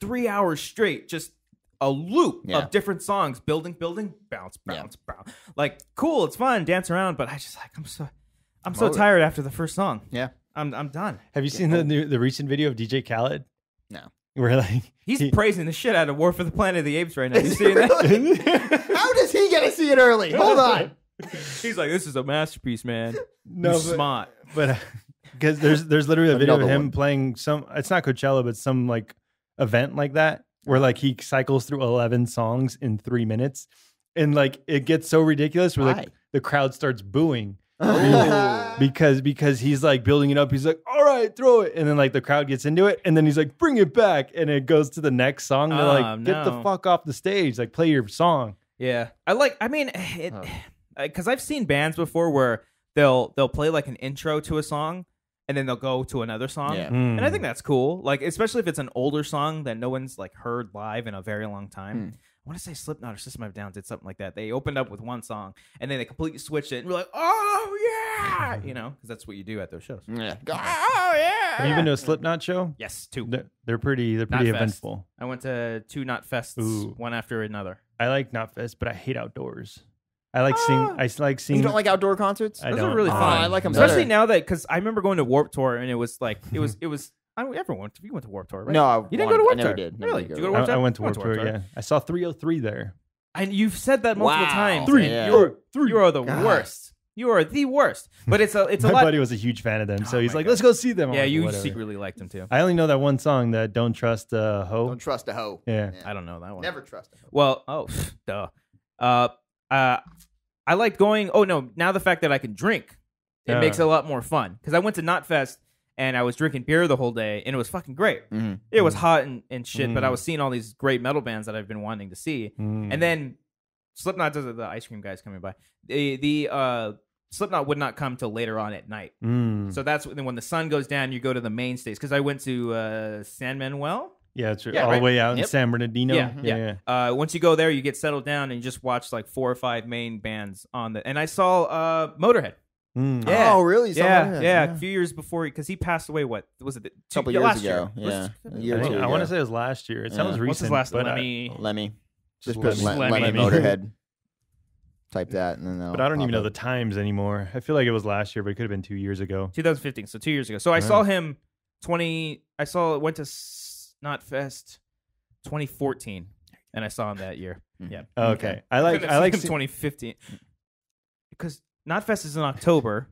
3 hours straight, just a loop Yeah. of different songs, building, bounce, Yeah. bounce. Like cool, it's fun, dance around, but I just like I'm so Motor. tired after the first song. Yeah. I'm done. Have you seen the recent video of DJ Khaled? No. Where like He's praising the shit out of War for the Planet of the Apes right now. You seeing that? How does he get to see it early? Hold on. He's like, this is a masterpiece, man. No, You but- smart. but because there's literally a video of Another him one. playing some. It's not Coachella, but some like event like that where like he cycles through 11 songs in 3 minutes, and like it gets so ridiculous where Why? like the crowd starts booing. because he's like building it up. He's like, all right, throw it. And then like the crowd gets into it. And then he's like, bring it back. And it goes to the next song. They're Oh, like, get the no. fuck off the stage. Like play your song. Yeah, because I've seen bands before where they'll play like an intro to a song and then they'll go to another song. Yeah. Mm. And I think that's cool. Like especially if it's an older song that no one's like heard live in a very long time. I want to say Slipknot or System of a Down did something like that. They opened up with one song and then they completely switched it and we're like, oh yeah, you know, because that's what you do at those shows. Yeah. Oh yeah. Have you been to a Slipknot show? Yes, two. They're pretty Knotfest. eventful. I went to two Knot Fests, Ooh. one after another. I like Knotfest, but I hate outdoors. I like seeing. I like seeing. You don't like outdoor concerts? I Those don't. are really Oh, fun. I like 'em especially better. now that because I remember going to Warped Tour and it was like it was. I don't, everyone went. You went to Warped Tour, right? No, you didn't go to I Warped never Tour. did. Never Really? did Did go you go to to Warped I Tour? went to You Warped Tour. Yeah, I saw 303 there. And you've said that multiple Wow. times. Three. and Yeah. You are the God. worst. You are the worst. But it's a My lot. buddy was a huge fan of them, so Oh he's my like, God. "Let's go see them." I'm Yeah, like, you "Whatever." secretly liked him too. I only know that one song, that "Don't Trust a Hoe." Don't trust a hoe. Yeah. I don't know that one. Never trust a hoe. Well, oh, duh. I liked going. Oh no! Now the fact that I can drink, it Yeah. makes it a lot more fun. Because I went to Knotfest and I was drinking beer the whole day, and it was fucking great. Mhm. It was hot and shit, but I Mm. was seeing all these great metal bands that I've been wanting to see. Mm. And then Slipknot does the ice cream guys coming by. The Slipknot would not come till later on at night. Mm. So that's when the sun goes down, you go to the main stage. Because I went to San Manuel. yeah, it's Yeah, all right. the way out in Yep. San Bernardino. Yeah. Once you go there, you get settled down and you just watch like 4 or 5 main bands on the. And I saw Motorhead. Mm. Yeah. Oh, really? Yeah, a few years before because he passed away. What was it? Couple years last ago. Year. Yeah. Was- A year or I, two think, I ago. want to say it was last year. It Yeah. sounds recent. What's his last? but Let I, me. Lemmy. Just Lemmy. put Lemmy. Lemmy Motorhead. Type that, and then But I don't even know the times anymore. I feel like it was last year, but it could have been 2 years ago. 2015, so 2 years ago. So I saw him went to Knotfest 2014, and I saw him that year. Yeah. Okay, I like Couldn't have seen him see- 2015 because Knotfest is in October.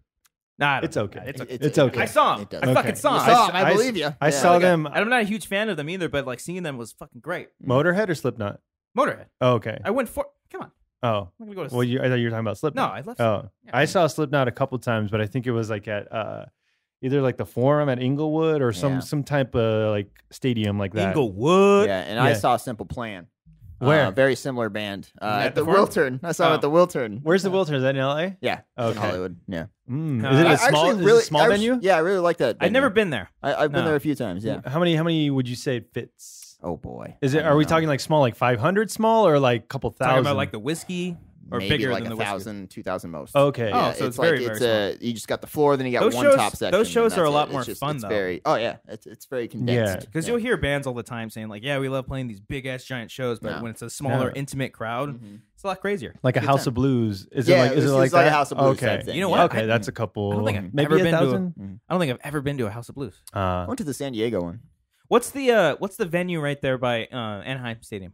Nah, It's okay. It's okay. It's okay. I saw him. It does. I fucking You saw him. saw him. I believe you. I Yeah. saw Like, them. I'm not a huge fan of them either, but like seeing them was fucking great. Motorhead or Slipknot? Motorhead. Oh, okay. I went for. Come on. Oh, I'm gonna go to. well, I thought you were talking about no, Slipknot. I left. Oh, Yeah. I saw Slipknot a couple times, but I think it was like at either like the Forum at Inglewood or Yeah. some type of like stadium like that. Inglewood. Yeah, and I Yeah. saw Simple Plan. Where? Very similar band. At At the the Forum? Wiltern. I saw him Oh. at the Wiltern. Where's the Wiltern? Is that in LA? Yeah. In Okay. Hollywood. Yeah. Mm. Uh, Is it I a small, actually is it a small venue? Yeah, I really like that. I've never venue. been there. I've been No. there a few times. Yeah. How many would you say it fits? Oh boy. Is it? I Are we don't know. talking like small, like 500 small, or like couple thousand? Talking about like the whiskey or Maybe bigger like than the 1,000, 2,000 most. Okay. Oh, Yeah, so it's like very, very you just got the floor, then you got Those one shows- top section. those shows and are a that's lot it. more It's just, fun, it's though. Very, oh yeah, it's very condensed. Because Yeah. you'll hear bands all the time saying like, "Yeah, we love playing these big ass giant shows," but No. when it's a smaller, No. intimate crowd, Mhm. it's a lot crazier. Like a Good House time. of Blues. Is Yeah, it like? it Is was- it it like was like a that? House of Blues Okay. type thing. You know Yeah. what? Okay, that's a couple. I don't think I've maybe ever been to a- 1,000. I don't think I've ever been to a House of Blues. I went to the San Diego one. What's the venue right there by Anaheim Stadium?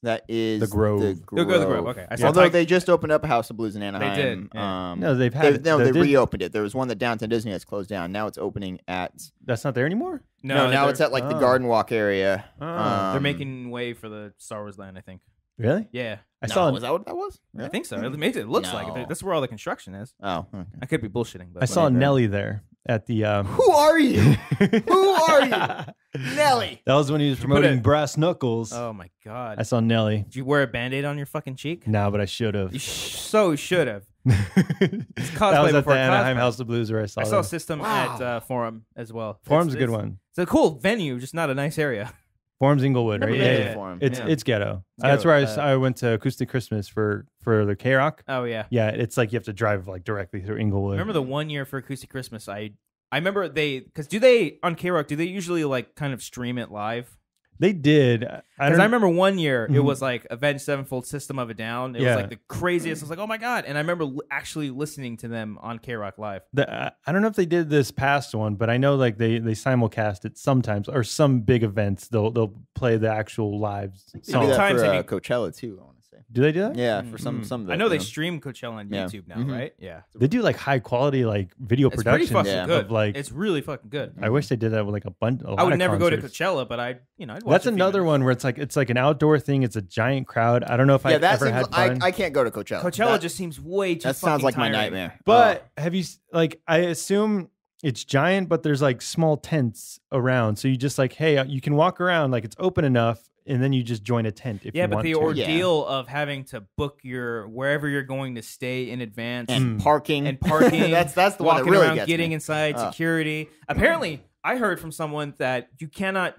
That is The Grove. The They'll go to the Grove. Okay, I saw Although Tig- they just opened up a House of Blues in Anaheim. did, yeah. No, they've had it. No, The they Dis- reopened it. There was one that Downtown Disney that's closed down. Now it's opening at. That's not there anymore. No, now they're- it's at like the Oh. Garden Walk area. Oh. They're making way for the Star Wars land. I think. Really? Yeah, I No, saw. was that what that was? I think so. It makes it looks No. like it. That's where all the construction is. Oh, okay. I could be bullshitting, but I saw whatever. Nelly there at the. Who are you? Who are you? Nelly. That was when he was put promoting it- Brass Knuckles. Oh my god! I saw Nelly. Did you wear a Band-Aid on your fucking cheek? No, but I should have. You so should have. That cosplay was at before the Anaheim cosplay. House of Blues where I saw. I saw them. System Wow. at Forum as well. Forum's a good It's- one. It's a cool venue, just not a nice area. Forum's Inglewood, Never right? been Yeah, to yeah. Forum. It's Yeah. it's ghetto. It's That's ghetto. where I went to Acoustic Christmas for the K Rock. Oh yeah. Yeah, it's like you have to drive like directly through Inglewood. Remember the one year for Acoustic Christmas? I remember because do they on K Rock? Do they usually like kind of stream it live? They did. Because I I don't. remember one year it Mhm. was like Avenged Sevenfold, System of a Down. It Yeah. was like the craziest. I was like, oh my god! And I remember actually listening to them on K Rock live. I don't know if they did this past one, but I know like they simulcast it sometimes, or some big events they'll play the actual live They do song. that Sometimes for they do- Coachella too. I want to say. Do they do that? Yeah, for some Mm. some. Of I it, know they you stream Coachella on Yeah. YouTube now, Mhm. right? Yeah, They do like high quality like video it's pretty production. fucking Yeah. good. Of, like, it's really fucking good. I wish they did that with like a bunch. I would never go to Coachella, but I'd watch That's a few another minutes. one where it's like an outdoor thing. It's a giant crowd. I don't know if Yeah, I've that ever seems. had fun. I can't go to Coachella. Coachella That- just seems way too. that sounds fucking like my tiring. nightmare. But have you like? I assume it's giant, but there's like small tents around. So you just like, hey, you can walk around. Like it's open enough, and then you just join a tent if Yeah, you but want the to. ordeal of having to book your wherever you're going to stay in advance and Mm. parking and parking, that's the one that walking really around, gets getting me. inside, Oh. security. Apparently, I heard from someone that you cannot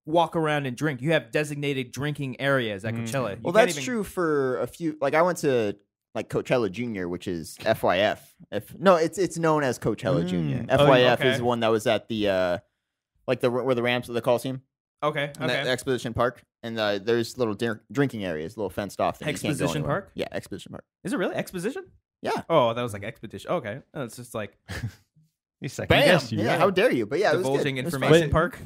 walk around and drink. You have designated drinking areas at Coachella. You Well, can't that's even- true for a few. Like I went to like Coachella Junior, which is FYF. It's known as Coachella Junior. Mm. FYF okay. is one that was at the like where the ramps of the Coliseum, Okay, in the okay. Exposition Park, and there's little drinking areas, little fenced off things. You can't go Exposition anywhere. Park? Yeah, Exposition Park. Is it really Exposition? Yeah. Oh, that was like Expedition. Okay. Oh, it's just like You second Bam! guessed you, Yeah, right? how dare you? But yeah, it was good. divulging It was fun. information But- park.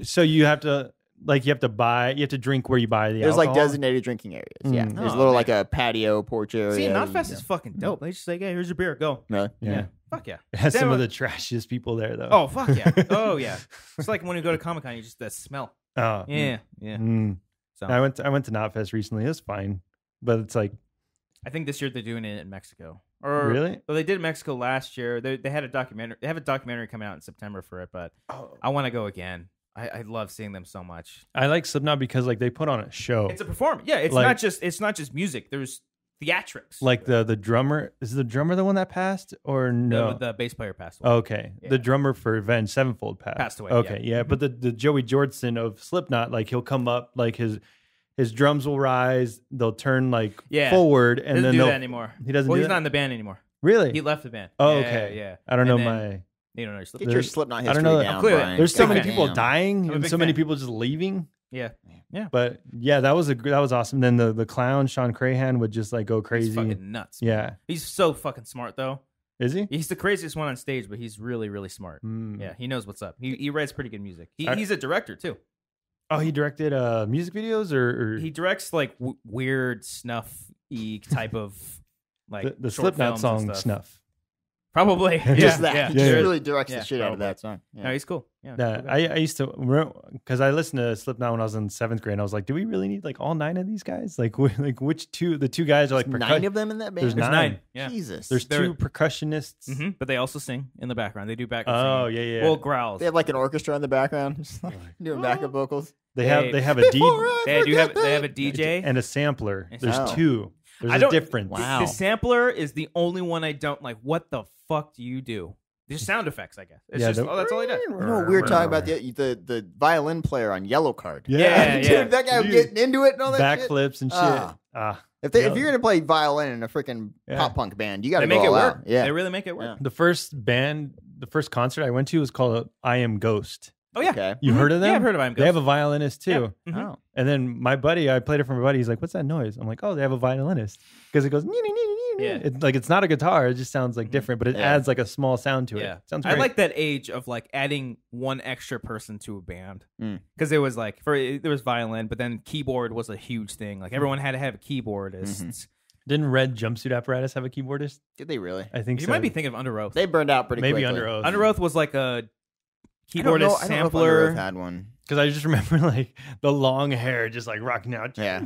So you have to like you have to drink where you buy the There's like alcohol? designated drinking areas. Yeah, Mm. there's Oh, a little man. like a patio porch area. See, you Knotfest know. is fucking dope. They just like, hey, here's your beer, go. No. Yeah. Fuck yeah. It has Damn some of it. the trashiest people there though. Oh fuck yeah. Oh yeah. It's like when you go to Comic Con, you just that smell. Oh. Yeah, yeah. Mm. So I went to Knotfest recently. It was fine, but it's like I think this year they're doing it in Mexico. Or really. well, they did Mexico last year. They had a documentary. They have a documentary coming out in September for it, but Oh. I want to go again. I love seeing them so much. I like Slipknot because like they put on a show. It's a performance. Yeah, it's Like- not just music. There's theatrics. Like the drummer is the drummer the one that passed or no? the bass player passed away. Okay, Yeah. the drummer for Avenged Sevenfold Passed away, Okay, yeah. yeah, but the Joey Jordison of Slipknot, like he'll come up, like his drums will rise, they'll turn like Yeah. forward, He and doesn't then do they'll that anymore. he doesn't. Well, do he's that? not in the band anymore. Really. He left the band. Oh, Yeah, okay. Yeah. I don't know And then- my. You don't know. Get There- your Slipknot I history don't know. down. Clearly. Brian. There's so Big many fan. people Damn. dying I'm a and big so many fan. people just leaving. Yeah. But yeah, that was awesome. Then the clown Sean Crahan would just like go He's crazy. fucking nuts. Yeah, He's so fucking smart though. is he? He's the craziest one on stage, but he's really, really smart. Mm. Yeah, he knows what's up. He writes pretty good music. I- He's a director too. Oh, he directed music videos or He directs like weird snuff-y type of like the short Slipknot films and song stuff. Snuff. Probably. Just that. Yeah. He just Yeah. really directs Yeah, the shit out of probably. that song. No, Yeah. he's cool. Yeah. Yeah, I used to because I listened to Slipknot when I was in 7th grade. And I was like, do we really need like all 9 of these guys? Like, like which two? The 2 guys are like There's 9 of them in that band. There's There's 9. 9. Yeah. Jesus. There's They're- 2 percussionists. Hmm. But they also sing in the background. They do background Oh singing. yeah, yeah. Well, growls. They have like an orchestra in the background, just like doing backup vocals. they have a D They have a DJ. and a sampler. And There's Oh. 2. There's I a don't- difference. Wow. The sampler is the only one I don't like. What the fuck do you do? Just sound effects, I guess. It's Yeah, just the- that's all he does. You know, we were talking about the violin player on Yellow Card. Yeah, Dude, that guy was getting into it and all that shit. Backflips and shit. Ah. If Yeah. you're gonna play violin in a freaking Yeah. pop punk band, you got They to make it all work. out. Yeah. They really make it work. Yeah. The first concert I went to was called I Am Ghost. Oh yeah. Okay. You heard of them? Yeah, I've heard of I'm They have a violinist too. Yeah. Mhm. Oh. And then my buddy, I played it for my buddy. He's like, "What's that noise?" I'm like, "Oh, they have a violinist." Because it goes, nee, nee, nee, nee, nee. Yeah. It's like it's not a guitar. It just sounds like different, but it Yeah. adds like a small sound to it. Yeah. Sounds I great. like that age of like adding one extra person to a band Mm. because it was like there was violin, but then keyboard was a huge thing. Like everyone had to have a keyboardist. Didn't Red Jumpsuit Apparatus have a keyboardist? Did they really? I think You so. might be thinking of Under Oath. They burned out pretty maybe quickly. Under Oath. Under Oath was like a I don't know- keyboardist I don't know if Under Oath sampler. had one. Because I just remember like the long hair just like rocking out. Yeah.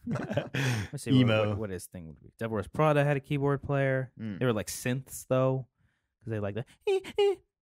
Let's see Emo. what his thing would be. Devil Wears Prada had a keyboard player. Mm. They were like synths though, because they like that.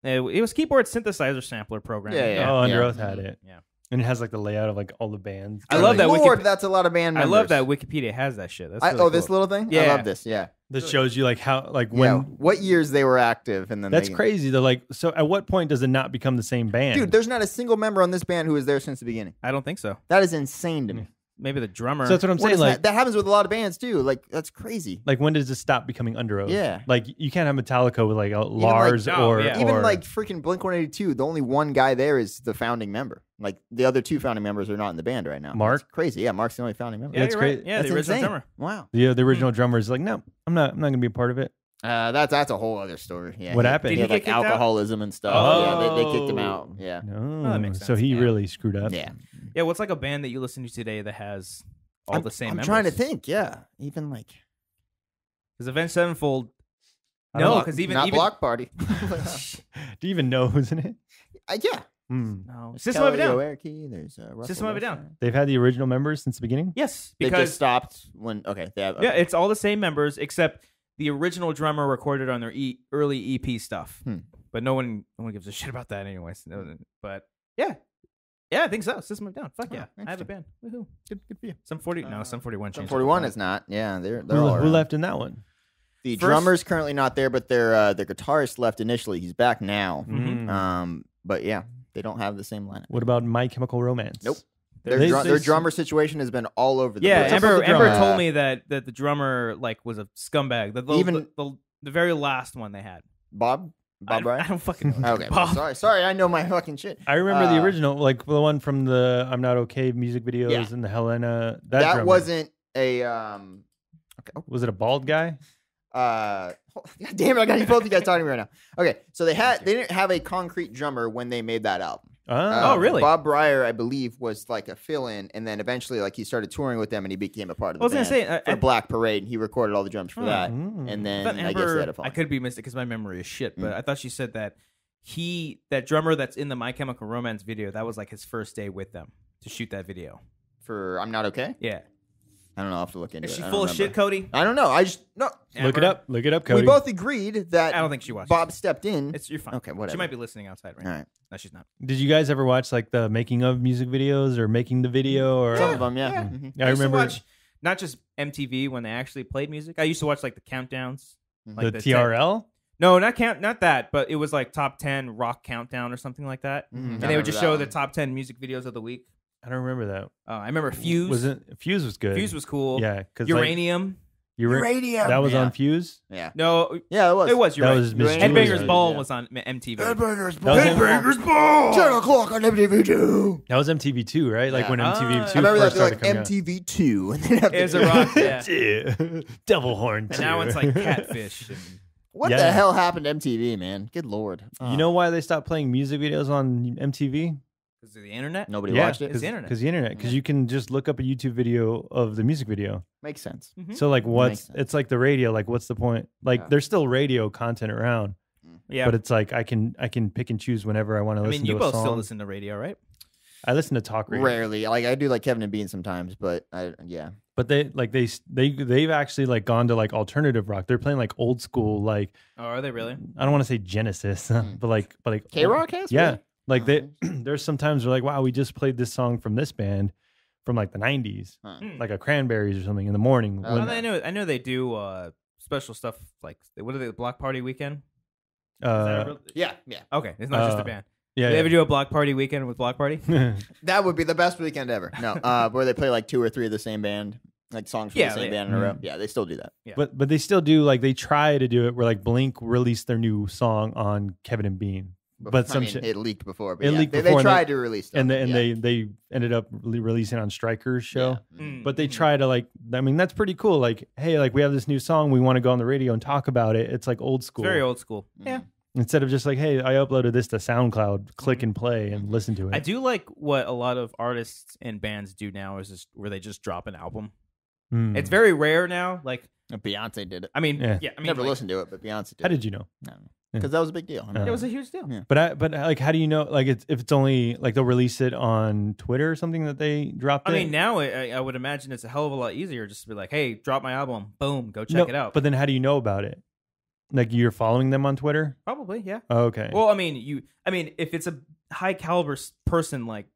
It was keyboard synthesizer sampler program. Yeah. Oh, Under Yeah. Oath had it. Yeah. And it has like the layout of like all the bands. I love that Lord, that's a lot of band I members. love that Wikipedia has that shit. That's really Oh, this cool. little thing? I Yeah. love this. Yeah. This shows you like how like Yeah. when What years they were active and then that's they, crazy. They're like, so at what point does it not become the same band? Dude, there's not a single member on this band who was there since the beginning. I don't think so. That is insane to me. Maybe the drummer. so that's what I'm What saying. is Like, that? That happens with a lot of bands too. Like that's crazy. like when does it stop becoming Under Oath? Yeah. Like you can't have Metallica with like a Lars no, or yeah. Even or- like freaking Blink-182, the only one guy there is the founding member. Like the other 2 founding members are not in the band right now. Mark? That's crazy. Yeah, Mark's the only founding member. yeah, that's you're right. great. Yeah, That's the original insane. drummer. Wow. the original drummer is like, no, I'm not gonna be a part of it. That's a whole other story. Yeah. What he- happened? He Did had he like get kicked out? alcoholism and stuff. Oh. Yeah, they kicked him out. Yeah. No, that makes so sense. he Yeah. really screwed up. Yeah. Yeah, what's like a band that you listen to today that has all I'm, the same I'm members? trying to think. Yeah. Even like Because Avenged Sevenfold. I No, don't- because even not Block Party. Do you even know who's in it? Yeah. Hmm. no System of a Down. Oakerkey, there's Russell System of a Down. Wilson. They've had the original members since the beginning. Yes, They because just stopped when. Okay. They have, yeah, it's all the same members except the original drummer recorded on their early EP stuff. Hmm. But no one gives a shit about that anyways. But yeah, I think so. System of a Down. Fuck Oh, yeah, I have a band. Woohoo! good for you. Some 41 Some changed. 41 is not. Yeah, they're Who, all who around. left in that one? The First- drummer's currently not there, but their guitarist left initially. He's back now. Mhm. But yeah, they don't have the same lineup. What about My Chemical Romance? Nope. They- Their they- drummer situation has been all over the Yeah, place. Ember the drummer? told me that the drummer like was a scumbag. Even- The very last one they had. Bob I Bryant. don't fucking know. Okay, well, sorry, I know my fucking shit. I remember the Uh, original, like the one from the I'm Not Okay music videos Yeah. and the Helena. That drummer. wasn't a Was it a bald guy? God damn it! I got both of you guys talking to me right now. Okay, so they didn't have a concrete drummer when they made that album. Oh, really? Bob Breyer, I believe, was like a fill-in, and then eventually, like he started touring with them, and he became a part of the I was gonna band say for Black Parade. He recorded all the drums for that, Mm. and I thought then I guess they had a I follow. could be mistaken because my memory is shit, but Mm. I thought she said that that drummer that's in the My Chemical Romance video, that was like his first day with them to shoot that video. For I'm Not Okay. Yeah. I don't know. I'll have to look into Is it. she I don't full of remember. shit, Cody? I don't know. I just no. Look it up. Look it up, Cody. We both agreed that I don't think she watched. Bob stepped in. You're fine. Okay, whatever. She might be listening outside right All now. right. No, she's not. Did you guys ever watch like the making of music videos or making the video or? Some of them, yeah. yeah. Mhm. I used to remember watch not just MTV when they actually played music. I used to watch like the countdowns. the the TRL. No, not that, but it was like top 10 rock countdown or something like that. Mhm. And I they would remember just that show one. the top 10 music videos of the week. I don't remember that. I remember Fuse. Fuse was good. Fuse was cool. Yeah, because Uranium. Uranium. That was Yeah. on Fuse. Yeah. No, Yeah, it was. it was. You're That right. was Miss Uranium. Julia. Headbangers Ball Yeah. was on MTV. Headbangers That was Headbangers Ball. 10 o'clock on MTV2. That was MTV2, right? Like Yeah. when MTV2 I I remember that first they're like started coming out. MTV2. And then have It was the- a rock. Yeah. Devil Horn. And now 2. it's like Catfish. And, What Yeah. the hell happened to MTV, man? Good lord. You know why they stopped playing music videos on MTV? Because of the internet. Nobody Yeah, watched it. It's the internet. Because the internet. Because you can just look up a YouTube video of the music video. Makes sense. Mhm. So like, Makes sense. it's like the radio. Like, what's the point? Like, Yeah. there's still radio content around, Yeah, but it's like I can pick and choose whenever I want to I listen mean, you to a both song. still listen to radio, right? I listen to talk radio, Rarely. Like I do like Kevin and Bean sometimes, but but they've actually like gone to like alternative rock. They're playing like old school, like Oh, are they really? I don't want to say Genesis, but like K Rock has Yeah, really? like Oh, there's sometimes they're like, wow, we just played this song from this band from like the 90s, Huh. Hmm. like a Cranberries or something in the morning. Oh, when- Oh, I know they do special stuff like what are they? Block Party Weekend. Is that a real- Yeah. okay, it's not just a band. yeah, Do they ever do a Block Party Weekend with Block Party? That would be the best weekend ever. No, where they play like 2 or 3 of the same band, like songs from Yeah, the same yeah. band in a row. Yeah, they still do that. Yeah. But they still do like they try to do it where like Blink released their new song on Kevin and Bean, but I some mean, shit. it leaked before. But It yeah, leaked they before, and tried to release stuff. and they ended up releasing on Stryker's show. Yeah. Mm. But they try to like, I mean, that's pretty cool. Like, hey, like we have this new song, we want to go on the radio and talk about it. It's like old school. Very old school. Mhm. Yeah, Instead of just like, hey, I uploaded this to SoundCloud, click and play and listen to it. I do like what a lot of artists and bands do now is just where they just drop an album. Mm. It's very rare now. Like, Beyonce did it. I mean, Yeah. yeah, I mean, Never like, listened to it, but Beyonce did. How did you know? Because that was a big deal. I mean, it was a huge deal. Yeah. But like, how do you know? Like, if it's only like they'll release it on Twitter or something that they dropped. I it? mean, now I would imagine it's a hell of a lot easier just to be like, hey, drop my album, boom, go check it out. But then, how do you know about it? Like, you're following them on Twitter? Probably, yeah. Oh, okay. Well, I mean, if it's a high caliber person like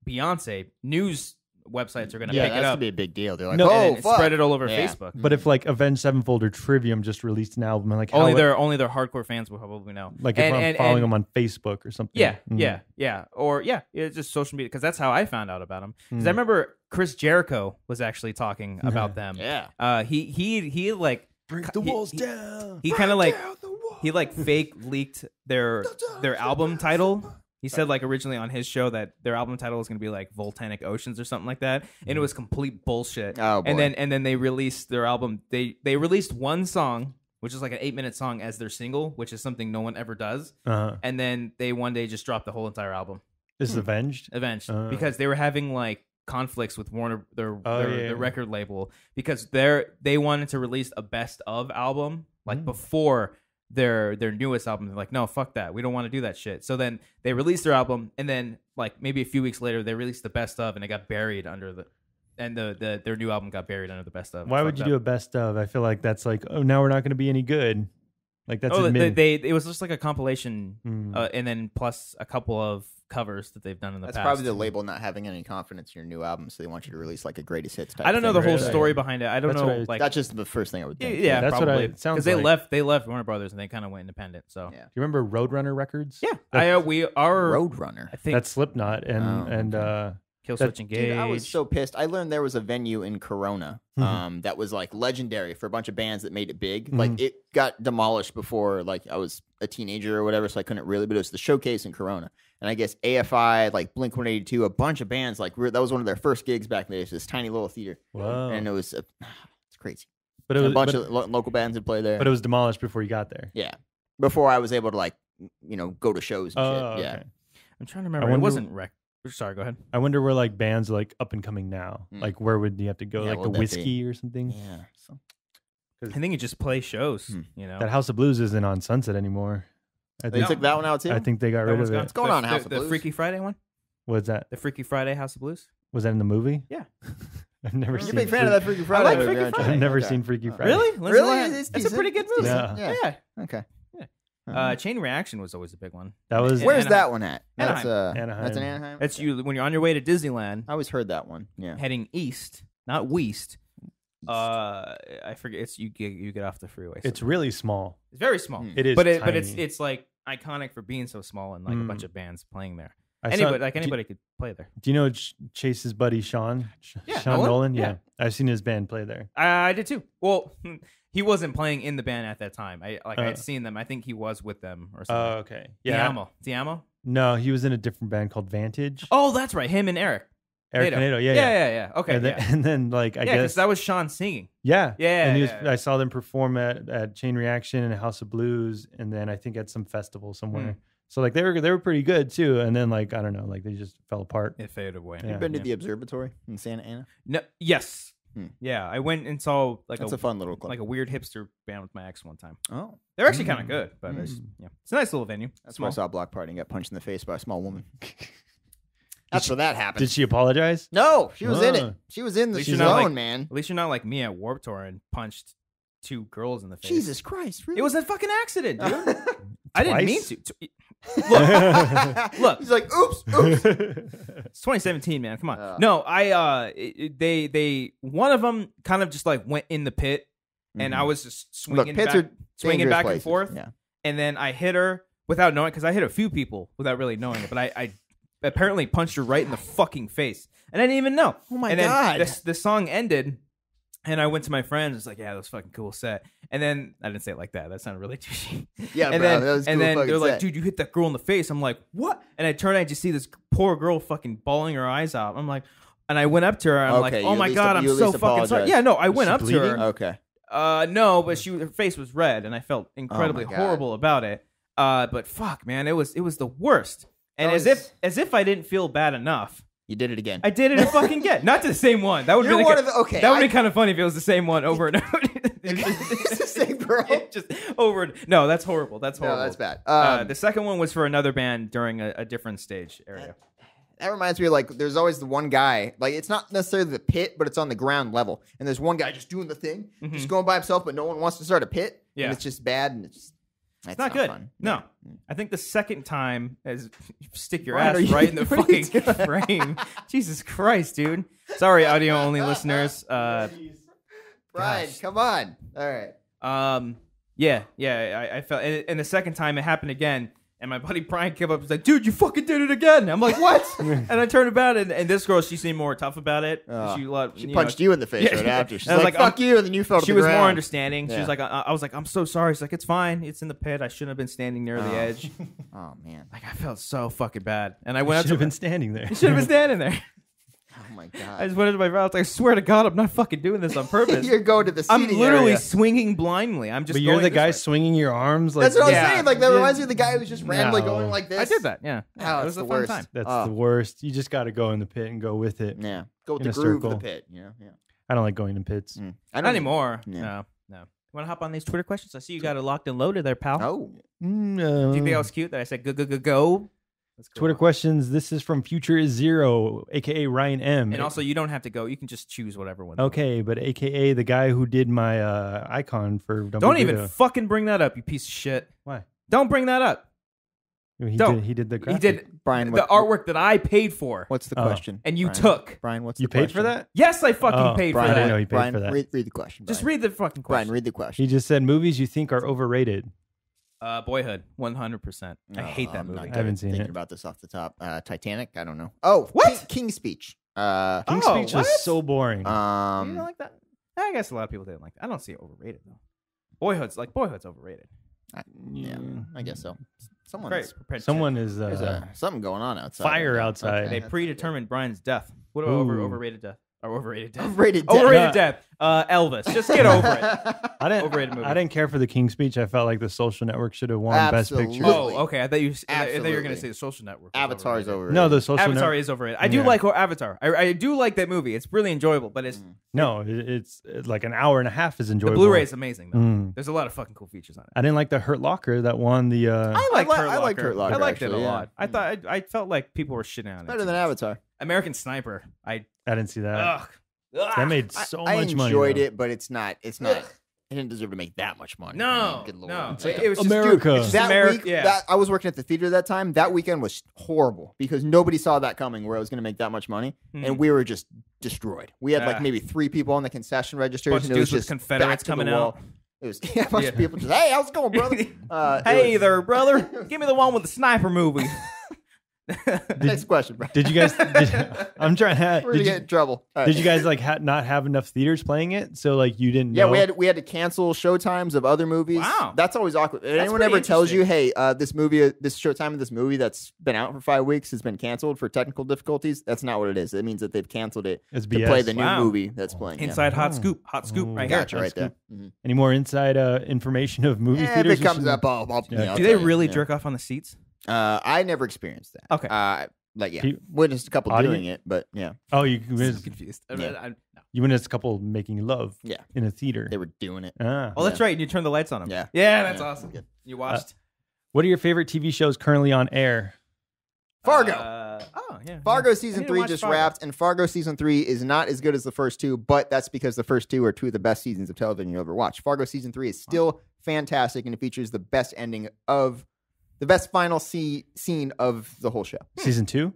Beyonce, news websites are going to yeah, pick it that's up to be a big deal. They're like, No, oh, and fuck. spread it all over Yeah. Facebook. But if like Avenged Sevenfold or Trivium just released an album, and like Only how their hardcore fans will probably know. like if I'm following them on Facebook or something. Yeah, Mm. yeah, or it's just social media because that's how I found out about them. Because Mm. I remember Chris Jericho was actually talking about them. Yeah. He like Break the walls down. he kind of like he like fake leaked their album title. He said like originally on his show that their album title was going to be like Volcanic Oceans or something like that, and it was complete bullshit. Oh, boy. And then they released their album. They released one song, which is like an 8-minute song as their single, which is something no one ever does. And then they one day just dropped the whole entire album, This is Avenged. Avenged, Oh. because they were having like conflicts with Warner, their yeah. record label, because they wanted to release a best of album like before their newest album. They're like, no, fuck that, we don't want to do that shit. So then they released their album, and then like maybe a few weeks later they released the best of, and it got buried under their new album got buried under the best of. Why would you do a best of? I feel like that's like, oh, now we're not going to be any good. Like that's admitting. it was just like a compilation, Mm. and then plus a couple of covers that they've done in the That's past. probably the label not having any confidence in your new album, so they want you to release like a greatest hits type. I don't know the thing. whole Really? story behind it. I don't That's know, what I- like That's just the first thing I would think. yeah, That's what probably it sounds because they like. left Warner Brothers and they kind of went independent. So Yeah. Do you remember Roadrunner Records? yeah, we are. Roadrunner. I think That's Slipknot and Kill that- Switch Engage. Dude, I was so pissed. I learned there was a venue in Corona Mhm. that was like legendary for a bunch of bands that made it big. Mhm. Like it got demolished before like I was a teenager or whatever, so I couldn't really. But it was the Showcase in Corona, and I guess AFI, like Blink-182, a bunch of bands. Like that was one of their first gigs back then. It was this tiny little theater, Whoa. and it was it's crazy. but it And was a bunch but, of local bands would play there. but it was demolished before you got there. yeah, before I was able to like go to shows and Oh, shit. Yeah. okay. I'm trying to remember. It wonder- wasn't Rec. Sorry, go ahead. I wonder where like bands are, like up and coming now. Mm. Like where would you have to go? Yeah, like what the would that Whiskey be? or something? Yeah. So, I think you just play shows. Hmm. You know, That House of Blues isn't on Sunset anymore. I they think took that one out too. I think they got That rid one's of gone. it. What's going on, House of the Blues? Freaky Friday one. What's that? The Freaky Friday House of Blues. Was that in the movie? Yeah. I've never You're a seen. big fan of that Freaky Friday. like movie, Freaky aren't you? Friday. I've never Okay. seen Freaky Oh. Friday. Really? Lindsay Really? Lohan? It's That's a pretty good decent. movie. It's Yeah. decent. Yeah. Okay. Yeah. Chain Reaction was always a big one. That was Where's Anaheim. that one at? That's Anaheim. That's in Anaheim. That's you when you're on your way to Disneyland, I always heard that one. Yeah. heading east, not west. I forget. It's you get off the freeway. It's so- really small. it's very small. Hmm. It is, but tiny. it's like iconic for being so small and like a bunch of bands playing there. I saw- Anybody could play there. Do you know Chase's buddy Sean? Yeah, Sean Nolan? Nolan. Yeah. I've seen his band play there. I did too. Well, he wasn't playing in the band at that time. I had Uh. seen them. I think he was with them or Oh, something. okay. Yeah. Diamo. No, he was in a different band called Vantage. Oh, that's right. Him and Eric. Eric Canedo. Canedo. Yeah. Yeah. Okay. And then, yeah. and then like I Yeah, because guess that was Sean singing. yeah. Yeah, And he was, yeah. I saw them perform at Chain Reaction and House of Blues, and then I think at some festival somewhere. So like they were pretty good too, and then like I don't know, like they just fell apart. It faded away. Yeah. You been to the observatory in Santa Ana? No, yes. Hmm. Yeah, I went and saw like That's a fun little club. like a weird hipster band with my ex one time. Oh, They're actually kind of good, but it's a nice little venue. that's where I saw a block party and got punched in the face by a small woman. That's where that happened. Did she apologize? No, she was in Wow. it. She was in the least you're not zone, like- man. At least you're not like me at Warped Tour and punched 2 girls in the face. Jesus Christ! Really? It was a fucking accident, dude. I didn't mean Twice? to. Look, He's like, oops, oops. it's 2017, man. Come on. Oh. No, they one of them kind of just like went in the pit, and I was just swinging pits back, are swinging dangerous back and places. forth. Yeah. And then I hit her without knowing, because I hit a few people without really knowing it, but I apparently punched her right in the fucking face, and I didn't even know. Oh my and then God. the song ended, and I went to my friends. It's like, yeah, that was fucking cool set. And then I didn't say it like that. That sounded really douchey. Yeah, and bro, then that was a and cool then fucking they're like, set. dude, you hit that girl in the face. I'm like, what? And I turn, and I just see this poor girl fucking bawling her eyes out. I'm like, and I went up to her. And I'm like, Okay, oh you my at least- god, I'm you at so least fucking sorry. apologized. Yeah, no, I went she up to bleeding? her. Okay. No, but her face was red, and I felt incredibly God. horrible about it. But fuck, man, it was the worst. And That as if I didn't feel bad enough, You did it again. I did it again. Get not to the same one. That would You're be one of the- okay, That would I- be kind of funny if it was the same one over and over. It's the same girl. Just over. No, that's horrible. That's horrible. No, that's bad. The second one was for another band during a different stage area. That reminds me of, like, there's always the one guy, like, it's not necessarily the pit, but it's on the ground level. And there's one guy just doing the thing, just going by himself, but no one wants to start a pit. Yeah. And it's just bad, and it's It's not good. fun. No. I think the second time is stick your Brian, are ass you- right in the what are you fucking frame. Jesus Christ, dude. Sorry, audio only listeners. Brian, Gosh. come on. All right. Yeah, I felt, and the second time it happened again, and my buddy Brian came up and was like, dude, you fucking did it again. I'm like, what? And I turned about it, and this girl, she seemed more tough about it. She punched you in the face Yeah, right after. She's I was like, like, fuck you, and then you fell to She the was ground. more understanding. She Yeah. was like, I was like, I'm so sorry. She's like, it's fine. It's in the pit. I shouldn't have been standing near the edge. Oh, man. Like, I felt so fucking bad. And I went up Should to have been standing there. should have been standing there. Oh, my I God. just went into my mouth. I swear to God, I'm not fucking doing this on purpose. You're going to the I'm seating literally area. swinging blindly. I'm just. But you're going the this guy way. swinging your arms like That's what I was Yeah. saying. Like, that Yeah. reminds me of the guy who was just randomly No. going like this. I did that. Yeah. Oh, it it's was the a fun worst. time. That's Oh. the worst. You just got to go in the pit and go with it. Yeah. Go with In the a groove of circle. the pit. Yeah. I don't like going in pits. I Not don't anymore. Yeah. No. You want to hop on these Twitter questions? I see you got it locked and loaded there, pal. Oh. No. Do you think that was cute that I said go? That's cool. Twitter questions. This is from Future is Zero, aka Ryan M. And also, you don't have to go. You can just choose whatever one. okay, but aka the guy who did my icon for Don't even Dumbledore. fucking bring that up, you piece of shit. Why? Don't bring that up. He Don't. did the He graphic. did Brian, the artwork that I paid for, What's the Oh. question? and you Brian? took. Brian, what's You the paid question? for that? Yes, I fucking Oh, paid Brian, for I didn't know that. he paid Brian, for that. read the question. Just Brian. read the fucking Brian, question. read the question. He just said movies you think are overrated. Boyhood, 100%. I hate that I'm movie. not I haven't good seen thinking it. about this off the top. Titanic. I don't know. Oh, What? King's Speech. King's Oh, Speech was what? so boring. You don't like that? I guess a lot of people didn't like that. I don't see it overrated though. Boyhood's overrated. Yeah, I guess so. Someone's Great. Prepared Someone is there's something going on outside. fire right now. outside. They Okay. predetermined Brian's death. What about Ooh. overrated death? Or overrated death? Overrated death. Overrated death. Elvis. Just get over it. I didn't. Overrated movie. I didn't care for the King's Speech. I felt like the Social Network should have won Best Absolutely. Picture. Oh, okay. I thought you were going Absolutely. to say the Social Network. was Avatar's overrated. overrated. No, the Social Avatar Network. is overrated. I do Yeah. like Avatar. I do like that movie. It's really enjoyable, but it's No, it's like an hour and a half is the enjoyable. Blu-ray is amazing though. Mm. There's a lot of fucking cool features on it. I didn't like the Hurt Locker that won the. I liked Hurt I liked Locker. Hurt Locker, I liked it actually, a yeah. lot. I thought I felt like people were shitting on it. Better than Avatar. American Sniper. I didn't see that. Ugh. That made so I much money. enjoyed though. it, but it's not. It didn't deserve to make that much money. No, I mean, good lord. no. It's like It was just- America. dude, it's just that America. week, Yeah. I was working at the theater that time. That weekend was horrible because nobody saw that coming where I was going to make that much money, and we were just destroyed. We had like Ah. maybe 3 people on the concession registers, Bunch and of it was dudes with just Confederates back to the coming wall. out. It was a bunch of people just, hey, how's it going, brother? It Hey was- there, brother. Give me the one with the sniper movie. Next question, bro. Did you guys? I'm trying to. We're gonna get in trouble. All right. Did you guys like not have enough theaters playing it? So like you didn't. Yeah, know? we had to cancel showtimes of other movies. Wow. That's always awkward. If anyone pretty ever tells you, interesting. hey, this showtime of this movie that's been out for 5 weeks has been canceled for technical difficulties, that's not what it is. It means that they've canceled it It's to BS. play the new Wow. movie that's playing. Yeah. Inside hot scoop right Gotcha, here. right there. Mhm. Any more inside information of movie If theaters? it comes up, I'll Yeah. I'll Do they tell you. really Yeah. jerk off on the seats? I never experienced that. Okay. Like yeah, Pe- witnessed a couple audience- doing it, but yeah, Oh, you I'm witnessed, confused. Yeah. No. you witnessed a couple making love Yeah. in a theater. they were doing it. Ah. Oh, that's right. And you turned the lights on them. Yeah. Yeah, that's Yeah. awesome. Good. You watched What are your favorite TV shows currently on air? Fargo. Oh, yeah. Fargo yeah. I season need to 3 watch just Fargo. wrapped, and Fargo season 3 is not as good as the first two, but that's because the first two are two of the best seasons of television you'll ever watch. Fargo season 3 is still fantastic, and it features the best ending of the best final scene of the whole show. Season 2?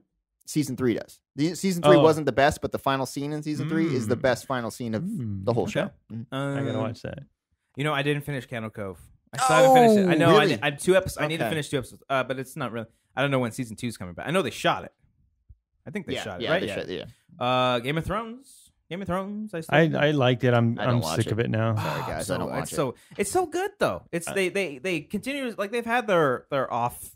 Season 3 does. Season 3 Oh. wasn't the best, but the final scene in season 3 is the best final scene of the whole show. Mhm. I gotta watch that. You know, I didn't finish Candle Cove. I still haven't finished it. I know. really? I have 2 episodes. I need to Okay. finish 2 episodes. But it's not really. I don't know when season 2 is coming back. I know they shot it. I think they shot it, right? they shot it, Game of Thrones. Game of Thrones. I liked it. I'm I don't watch sick it. of it now. Sorry, guys, I don't watch it. It's so good though. It's they continue like they've had their off.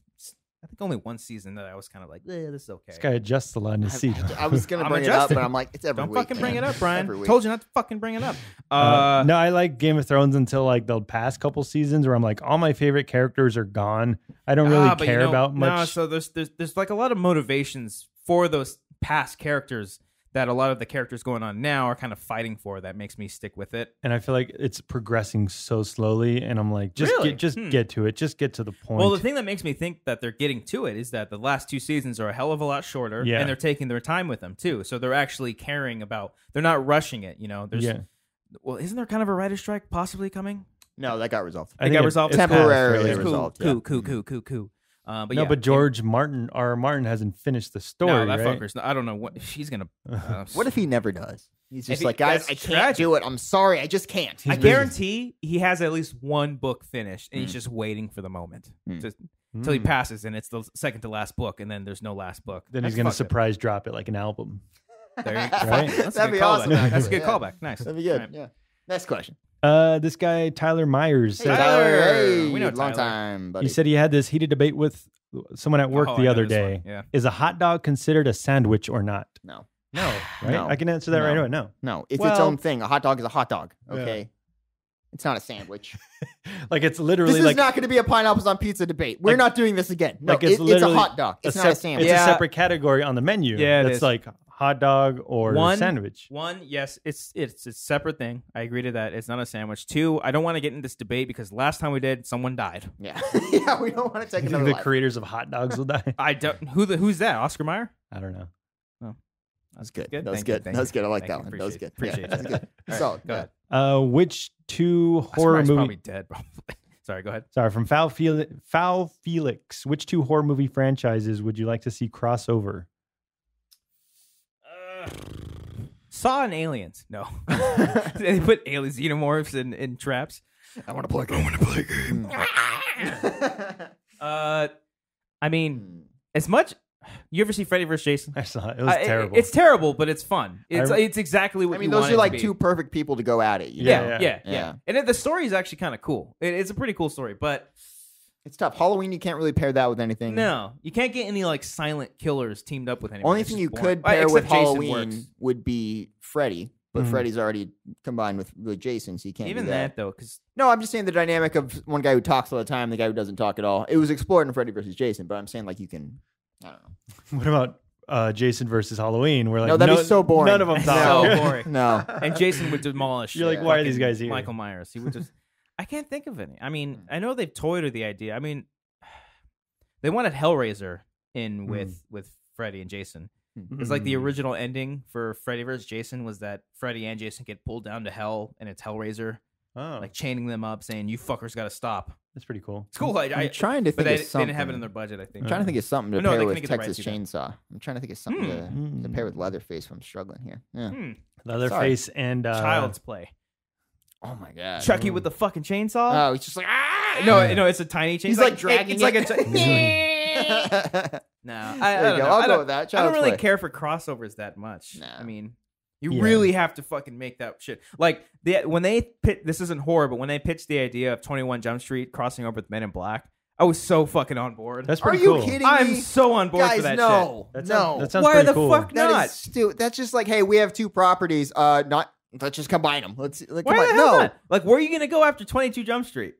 I think only one season that I was kind of like, this is okay. This guy adjusts a lot in his seat. I was gonna I'm bring it up, adjusting. but I'm like, it's every Don't week. fucking bring man. it up, Brian. Every week. Told you not to fucking bring it up. No, I like Game of Thrones until like the past couple seasons where I'm like, all my favorite characters are gone. I don't really but care about much. No, so there's like a lot of motivations for those past characters that a lot of the characters going on now are kind of fighting for. That makes me stick with it. And I feel like it's progressing so slowly, and I'm like, just Really? get to it. Just get to the point. Well, the thing that makes me think that they're getting to it is that the last 2 seasons are a hell of a lot shorter, Yeah. and they're taking their time with them too. So they're actually caring about. They're not rushing it. You know, there's. Yeah. Well, isn't there kind of a writer's strike possibly coming? No, that got resolved. I It think got resolved it's passed, temporarily right? resolved. yeah. Cool. But No, yeah, but George Martin, R. Martin, hasn't finished the story. No, that right? fucker's. I don't know what she's gonna. What if he never does? He's just If he- like, guys, that's I can't tragic. do it. I'm sorry. I just can't. I guarantee he has at least one book finished, and he's just waiting for the moment, Mm. just until he passes, and it's the second to last book, and then there's no last book. Then That's he's gonna fucked up. surprise drop it like an album. There you Right? That's a That'd good be awesome, callback. actually. That's a good Yeah. callback. Nice. That'd be good. All right. Yeah. Next question. This guy Tyler Myers said Tyler. Hey, We know long Tyler. time, buddy. he said he had this heated debate with someone at work Oh, I the know other this one. day. Yeah. Is a hot dog considered a sandwich or not? no, No, right? No. I can answer that right No. away. No. no, it's its Well- own thing. A hot dog is a hot dog. Yeah. Okay, it's not a sandwich. Like it's This literally is like not going to be a pineapples on pizza debate. We're Like- not doing this again. No, like it's it's a literally hot dog. It's not a sandwich. It's Yeah. a separate category on the menu. Yeah, it that's is. like hot dog or One- sandwich. One, yes, it's a separate thing. I agree to that. It's not a sandwich. 2, I don't want to get in this debate because last time we did, someone died. Yeah, yeah. We don't want to take You think another the life. creators of hot dogs will die? I don't. Who's that? Oscar Mayer? I don't know. That's good. Good. That was Thank you. good. Thank That was you. good. I like Thank that you. one. That was good. Appreciate Yeah, that's it. good. All right, Solid. go Yeah. ahead. Which two Oscar horror Mayer's movie? probably dead. Probably. Sorry. Go ahead. Sorry, from Foul Felix. Which two horror movie franchises would you like to see crossover? Saw and Aliens. No. They put aliens, xenomorphs in traps. I want to play a game. I want to play a game. I mean, as much. You ever see Freddy vs. Jason? I saw it. It was terrible. It's terrible, but it's fun. It's I- exactly what I mean, you those want are it to like be. two perfect people to go at it. you Yeah, know? Yeah. Yeah. And the story is actually kind of cool. It's a pretty cool story, but It's tough. Halloween, you can't really pair that with anything. no, you can't get any like silent killers teamed up with anyone. Only It's thing just you boring. could pair with Except Jason Halloween works. would be Freddy, but Mhm. Freddy's already combined with Jason, so you can't Even do that though, because No, I'm just saying the dynamic of one guy who talks all the time, the guy who doesn't talk at all. It was explored in Freddy versus Jason, but I'm saying like you can. I don't know. What about Jason versus Halloween? Where like No, that'd be so boring. None of them so talk. boring. No. And Jason would demolish. You're like, why are these fucking guys here? Michael Myers. He would just. I can't think of any. I mean, I know they've toyed with the idea. I mean, they wanted Hellraiser in with Freddy and Jason. It's like the original ending for Freddy vs. Jason was that Freddy and Jason get pulled down to hell, and it's Hellraiser Oh, like chaining them up, saying "You fuckers got to stop." that's pretty cool. It's cool. I'm trying to but think they of something. didn't have it in their budget. I think. I'm trying to think of something to No, pair they with couldn't get the Texas rights Chainsaw. I'm trying to think of something to pair with Leatherface if I'm struggling here. Yeah. Leatherface and Child's Play. Oh my god. Chucky with the fucking chainsaw. Oh, he's just like ah. No, it's a tiny chainsaw. He's like dragging It's like it. a. No, I There don't you go. know. I'll I go don't, with that. I don't Child's really Play. care for crossovers that much. No. I mean, you Yeah. really have to fucking make that shit. Like when they this isn't horror, but when they pitched the idea of 21 Jump Street crossing over with Men in Black, I was so fucking on board. That's Are pretty you cool. kidding I'm me? so on board Guys, for that no. That no. sounds, that sounds Why pretty the cool. fuck That not? is that's just like, hey, we have two properties. Not let's just combine them. Let's like, Why come the on. hell No. not? Like, where are you gonna go after 22 Jump Street?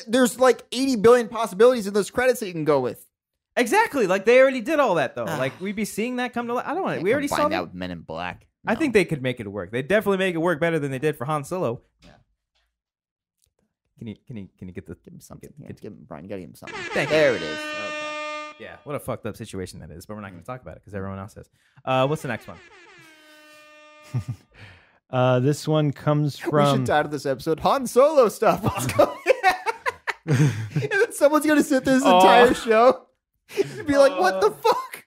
There's like 80 billion possibilities in those credits that you can go with. Exactly. Like they already did all that though. Like we'd be seeing that come to life. I don't want. We already saw that that. with Men in Black. I No. think they could make it work. They definitely make it work better than they did for Han Solo. Yeah. Can you get the? Give him something. Give him, Brian, you gotta give him something. Thank you. There it is. Okay. Yeah. What a fucked up situation that is. But we're not going to talk about it because everyone else is. What's the next one? This one comes We from. should title this episode Han Solo stuff. Let's go. And then someone's gonna sit this entire show and be like, "What the fuck?"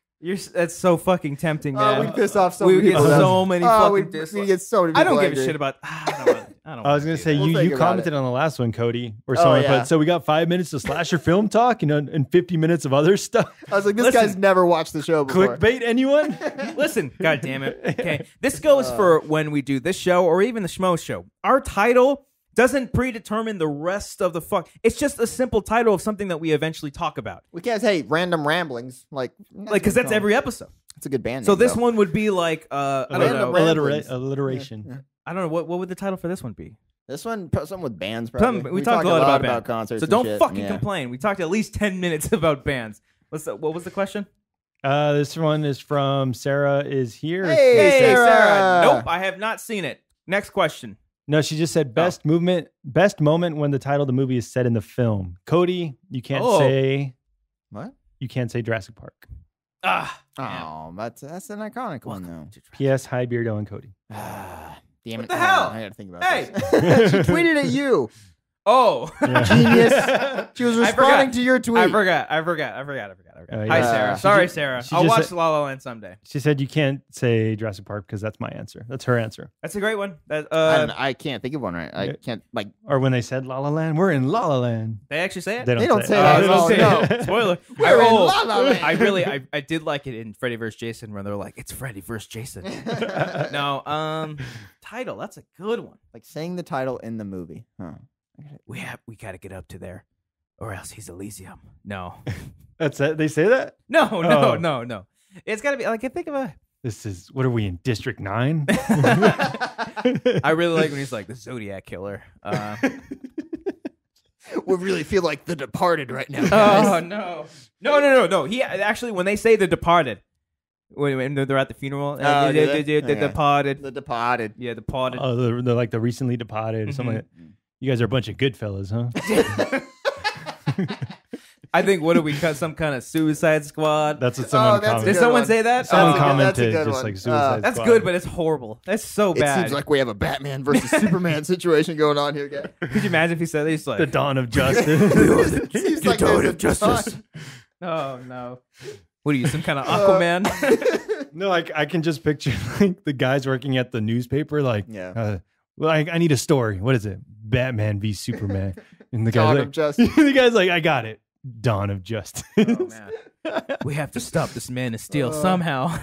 That's so fucking tempting, man. Oh, we piss off so we many would get people. so many we fucking dislikes. get so many. I don't people give angry. a shit about. I don't I was gonna say We'll think you about commented it. on the last one, Cody, or Oh, someone yeah. put. So we got 5 minutes to slasher film talk, and 50 minutes of other stuff. I was like, "This Listen. guy's never watched the show before." Clickbait, anyone? Listen, God damn it. Okay, this goes for when we do this show or even the Schmo show. Our title doesn't predetermine the rest of the fuck. It's just a simple title of something that we eventually talk about. We can't say random ramblings, like Because that's every episode. It's a good band. So name, this though. one would be like I don't Random know. ramblings. Alliteration. Yeah. I don't know what would the title for this one be. This one, something with bands. Probably. We talked a lot about bands. concerts. So and don't shit. fucking Yeah. complain. We talked at least 10 minutes about bands. What was the question? This one is from Sarah is here. Hey, Hey, Sarah. Nope, I have not seen it. Next question. No, she just said best moment when the title of the movie is set in the film. Cody, you can't say What? you can't say Jurassic Park. Ah, Oh, that's an iconic one though. P.S. Hi, Beardo and Cody. Damn it! What the hell? I gotta think about Hey! this. She tweeted at you. Oh, Genius. She was I responding forgot. to your tweet. I forgot. Oh, Hi, yeah. Sarah. She Sorry, just- Sarah. she I'll just watch said- La La Land someday. She said you can't say Jurassic Park because that's my answer. That's her answer. That's a great one. That I can't think of one right. I Yeah. can't like. Or when they said La La Land, we're in La La Land. they actually say it. They don't say it. that. They Oh, don't say no. it. Spoiler. We're in La La Land. I did like it in Freddy vs. Jason where they're like, it's Freddy vs. Jason. No, title. That's a good one. Like saying the title in the movie. Huh. We got to get up to there, or else he's Elysium. No, That's it. They say that. no. It's got to be like I think of a. This is what are we in District 9? I really like when he's like the Zodiac killer. We really feel like The Departed right now. Oh Guys. no. He actually when they say the Departed, when they're at the funeral, Oh, do they? the Okay. Departed. The Departed. Yeah, Departed. Oh, they're like the recently departed or something like that. You guys are a bunch of good fellas, huh? I think what do we cut? Some kind of Suicide Squad. That's what someone that's a Did commented. good someone one. say that? Someone That's a commented good just one. like Suicide That's Squad. good, but it's horrible. That's so It bad. seems like we have a Batman versus Superman situation going on here, guys. Could you imagine if he said that? He's like, the dawn of justice. It seems like dawn there's of a justice. Oh no. What are you, some kind of Aquaman? No, I can just picture like the guys working at the newspaper, like, Yeah. well, I need a story. What is it? Batman v Superman. And the Dawn guy's of Justice. the guy's like, I got it. Dawn of Justice. Oh man. We have to stop this man of steel somehow.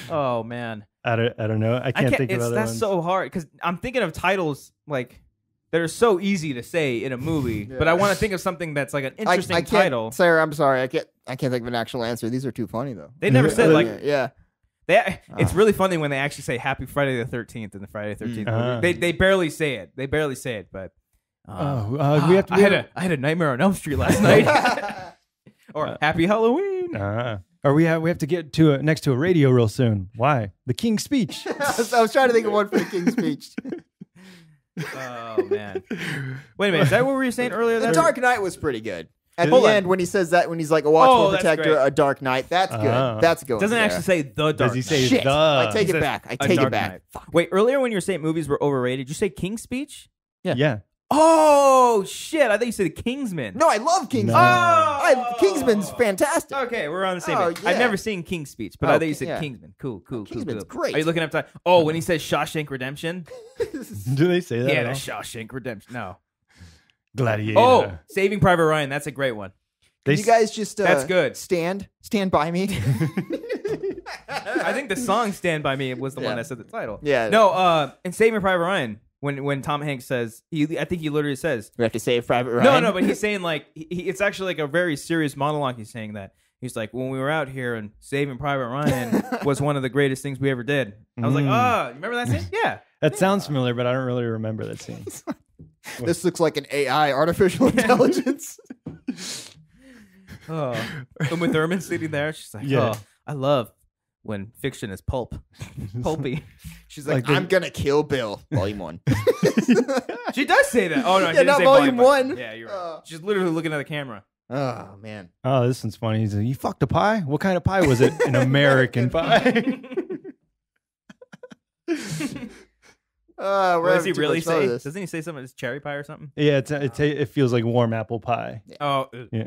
Oh man. I don't know. I can't think of other that's ones. so hard because I'm thinking of titles like that are so easy to say in a movie, but I want to think of something that's like an interesting I can't, title. Sarah, I'm sorry. I can't think of an actual answer. These are too funny though. They never said like Yeah. it's really funny when they actually say Happy Friday the 13th in the Friday the 13th movie. They barely say it. They barely say it, but we have to. I had a nightmare on Elm Street last night. Or Happy Halloween. Or we have to get to next to a radio real soon. Why? The King's Speech. I was trying to think of one for the King's Speech. Oh man. Wait a minute. Is that what we were saying earlier? The That Dark Knight was pretty good. At Hold the on. end, when he says that, when he's like a watchful that's protector, great. a Dark Knight, that's good. Oh. That's good. doesn't actually say the Dark Does he Knight. say Shit. the? I take He it says back. I a take Dark it back. Knight. Fuck. Wait, earlier when you were saying movies were overrated, did you say King's Speech? Yeah. Oh shit! I thought you said Kingsman. No, I love Kingsman. No. Kingsman's fantastic. Okay, we're on the same Oh, page. yeah. I've never seen King's Speech, but I Oh, thought you said yeah. Kingsman. Cool. Kingsman's cool. great. Are you looking up time? Oh, when he says Shawshank Redemption? Do they say that? Yeah, at the all? Shawshank Redemption. No. Gladiator. Oh, Saving Private Ryan. That's a great one. They You guys just That's good. Stand by me. I think the song "Stand by Me" was the Yeah. one that said the title. Yeah. No. In Saving Private Ryan, when Tom Hanks says, I think he literally says, We have to save Private Ryan. no, but he's saying like it's actually like a very serious monologue. He's saying that he's like, when we were out here and Saving Private Ryan was one of the greatest things we ever did. I was like, oh, you remember that scene? Yeah. That sounds familiar, but I don't really remember that scene. This looks like an AI, artificial intelligence. Oh, Uma Thurman sitting there. She's like, Yeah. oh, I love when fiction is pulpy. She's like, Like I'm gonna kill Bill. Volume 1. She does say that. Oh no, she Yeah, didn't not say volume one. 1. Yeah, you're right. She's literally looking at the camera. Oh man. Oh, this one's funny. He's like, you fucked a pie? What kind of pie was it? An American pie. We're What does he having too really much fun with say? this. Doesn't he say something? It's cherry pie or something? Yeah, it feels like warm apple pie. Oh, Yeah.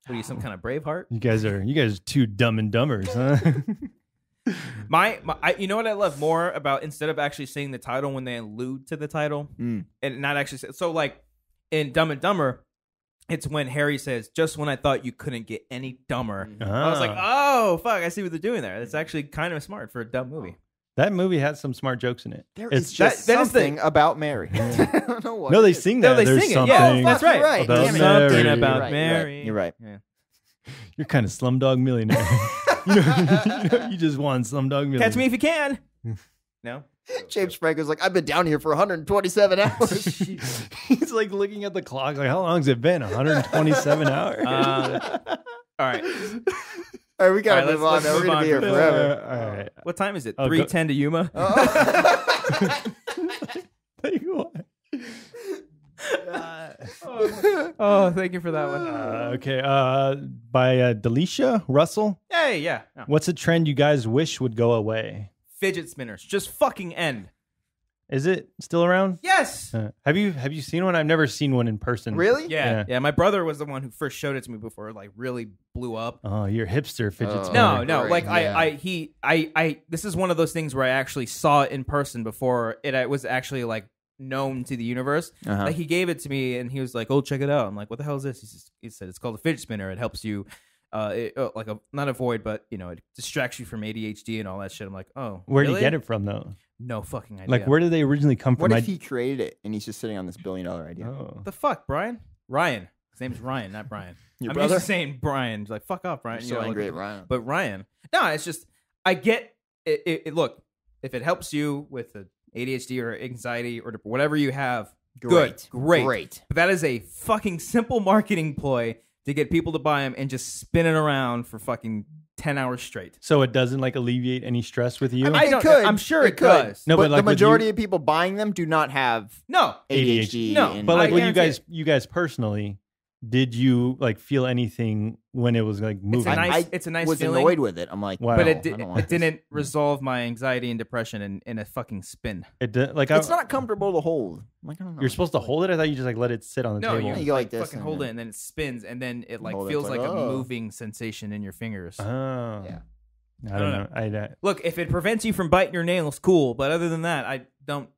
What are you, some kind of Braveheart? You guys are two dumb and dumbers, huh? You know what I love more about, instead of actually saying the title when they allude to the title and not actually say, so like in Dumb and Dumber, it's when Harry says, "Just when I thought you couldn't get any dumber." I was like, oh fuck, I see what they're doing there. It's actually kind of smart for a dumb movie. That movie has some smart jokes in it. There It's is just that is the- something about Mary. I don't know what. No, they it is. sing No, that. they There's sing it. something. Yeah, that's right. Right. About Damn it. Something Mary. about You're right, Mary. You're right. Yeah. You're kind of Slumdog Millionaire. you just won Slumdog Millionaire. Catch me if you can. No. James Franco's like, I've been down here for 127 hours. He's like looking at the clock. Like, how long's it been? 127 hours. All right. All right, we gotta All right, move on. let's Now. We're move gonna on be here from forever. All right. What time is it? Oh, 3:10 to Yuma. Tell you what. Oh, thank you for that one. Okay. By Delisha Russell. Hey, yeah. No. What's a trend you guys wish would go away? Fidget spinners. Just fucking end. Is it still around? Yes. Have you seen one? I've never seen one in person. Really? Yeah. Yeah. Yeah. My brother was the one who first showed it to me before it like really blew up. Oh, you're a hipster fidget Oh. spinner. No, Right, like yeah. I this is one of those things where I actually saw it in person before it was actually like known to the universe. Uh-huh. Like he gave it to me and he was like, "Oh, check it out." I'm like, "What the hell is this?" He said it's called a fidget spinner. It helps you not avoid, but it distracts you from ADHD and all that shit. I'm like, "Oh, Where did really? you get it from, though? No fucking idea. Like, where did they originally come from? What if he created it and he's just sitting on this $1 billion idea? Oh. the fuck, Brian? Ryan. His name's Ryan, not Brian. Your I'm brother? used to saying Brian. Like, fuck off, Brian. I'm so You know, angry like- at Ryan. But Ryan. No, it's just I get it. Look, if it helps you with the ADHD or anxiety or whatever you have, good, great. But that is a fucking simple marketing ploy to get people to buy them and just spin it around for fucking 10 hours straight. So it doesn't like alleviate any stress with you? I mean, I it don't. could. I'm sure it could. does. No, but, but like the with majority you- of people buying them do not have No. ADHD. No, and- But like I when guarantee you guys personally, did you like feel anything when it was like It's moving? a nice. I It's a nice was feeling. annoyed with it. I'm like, Wow. But No, it, I don't want it this. didn't resolve my anxiety and depression in a fucking spin. It did, like It's not comfortable to hold. I'm like, I don't know. You're supposed to hold it. I thought you just like let it sit on the No, table. you go like this fucking and hold then- it and then it spins and then it like Hold it, feels it's like like, a oh. moving sensation in your fingers. Oh, Yeah. I don't know. I Look, if it prevents you from biting your nails, cool. But other than that, I don't.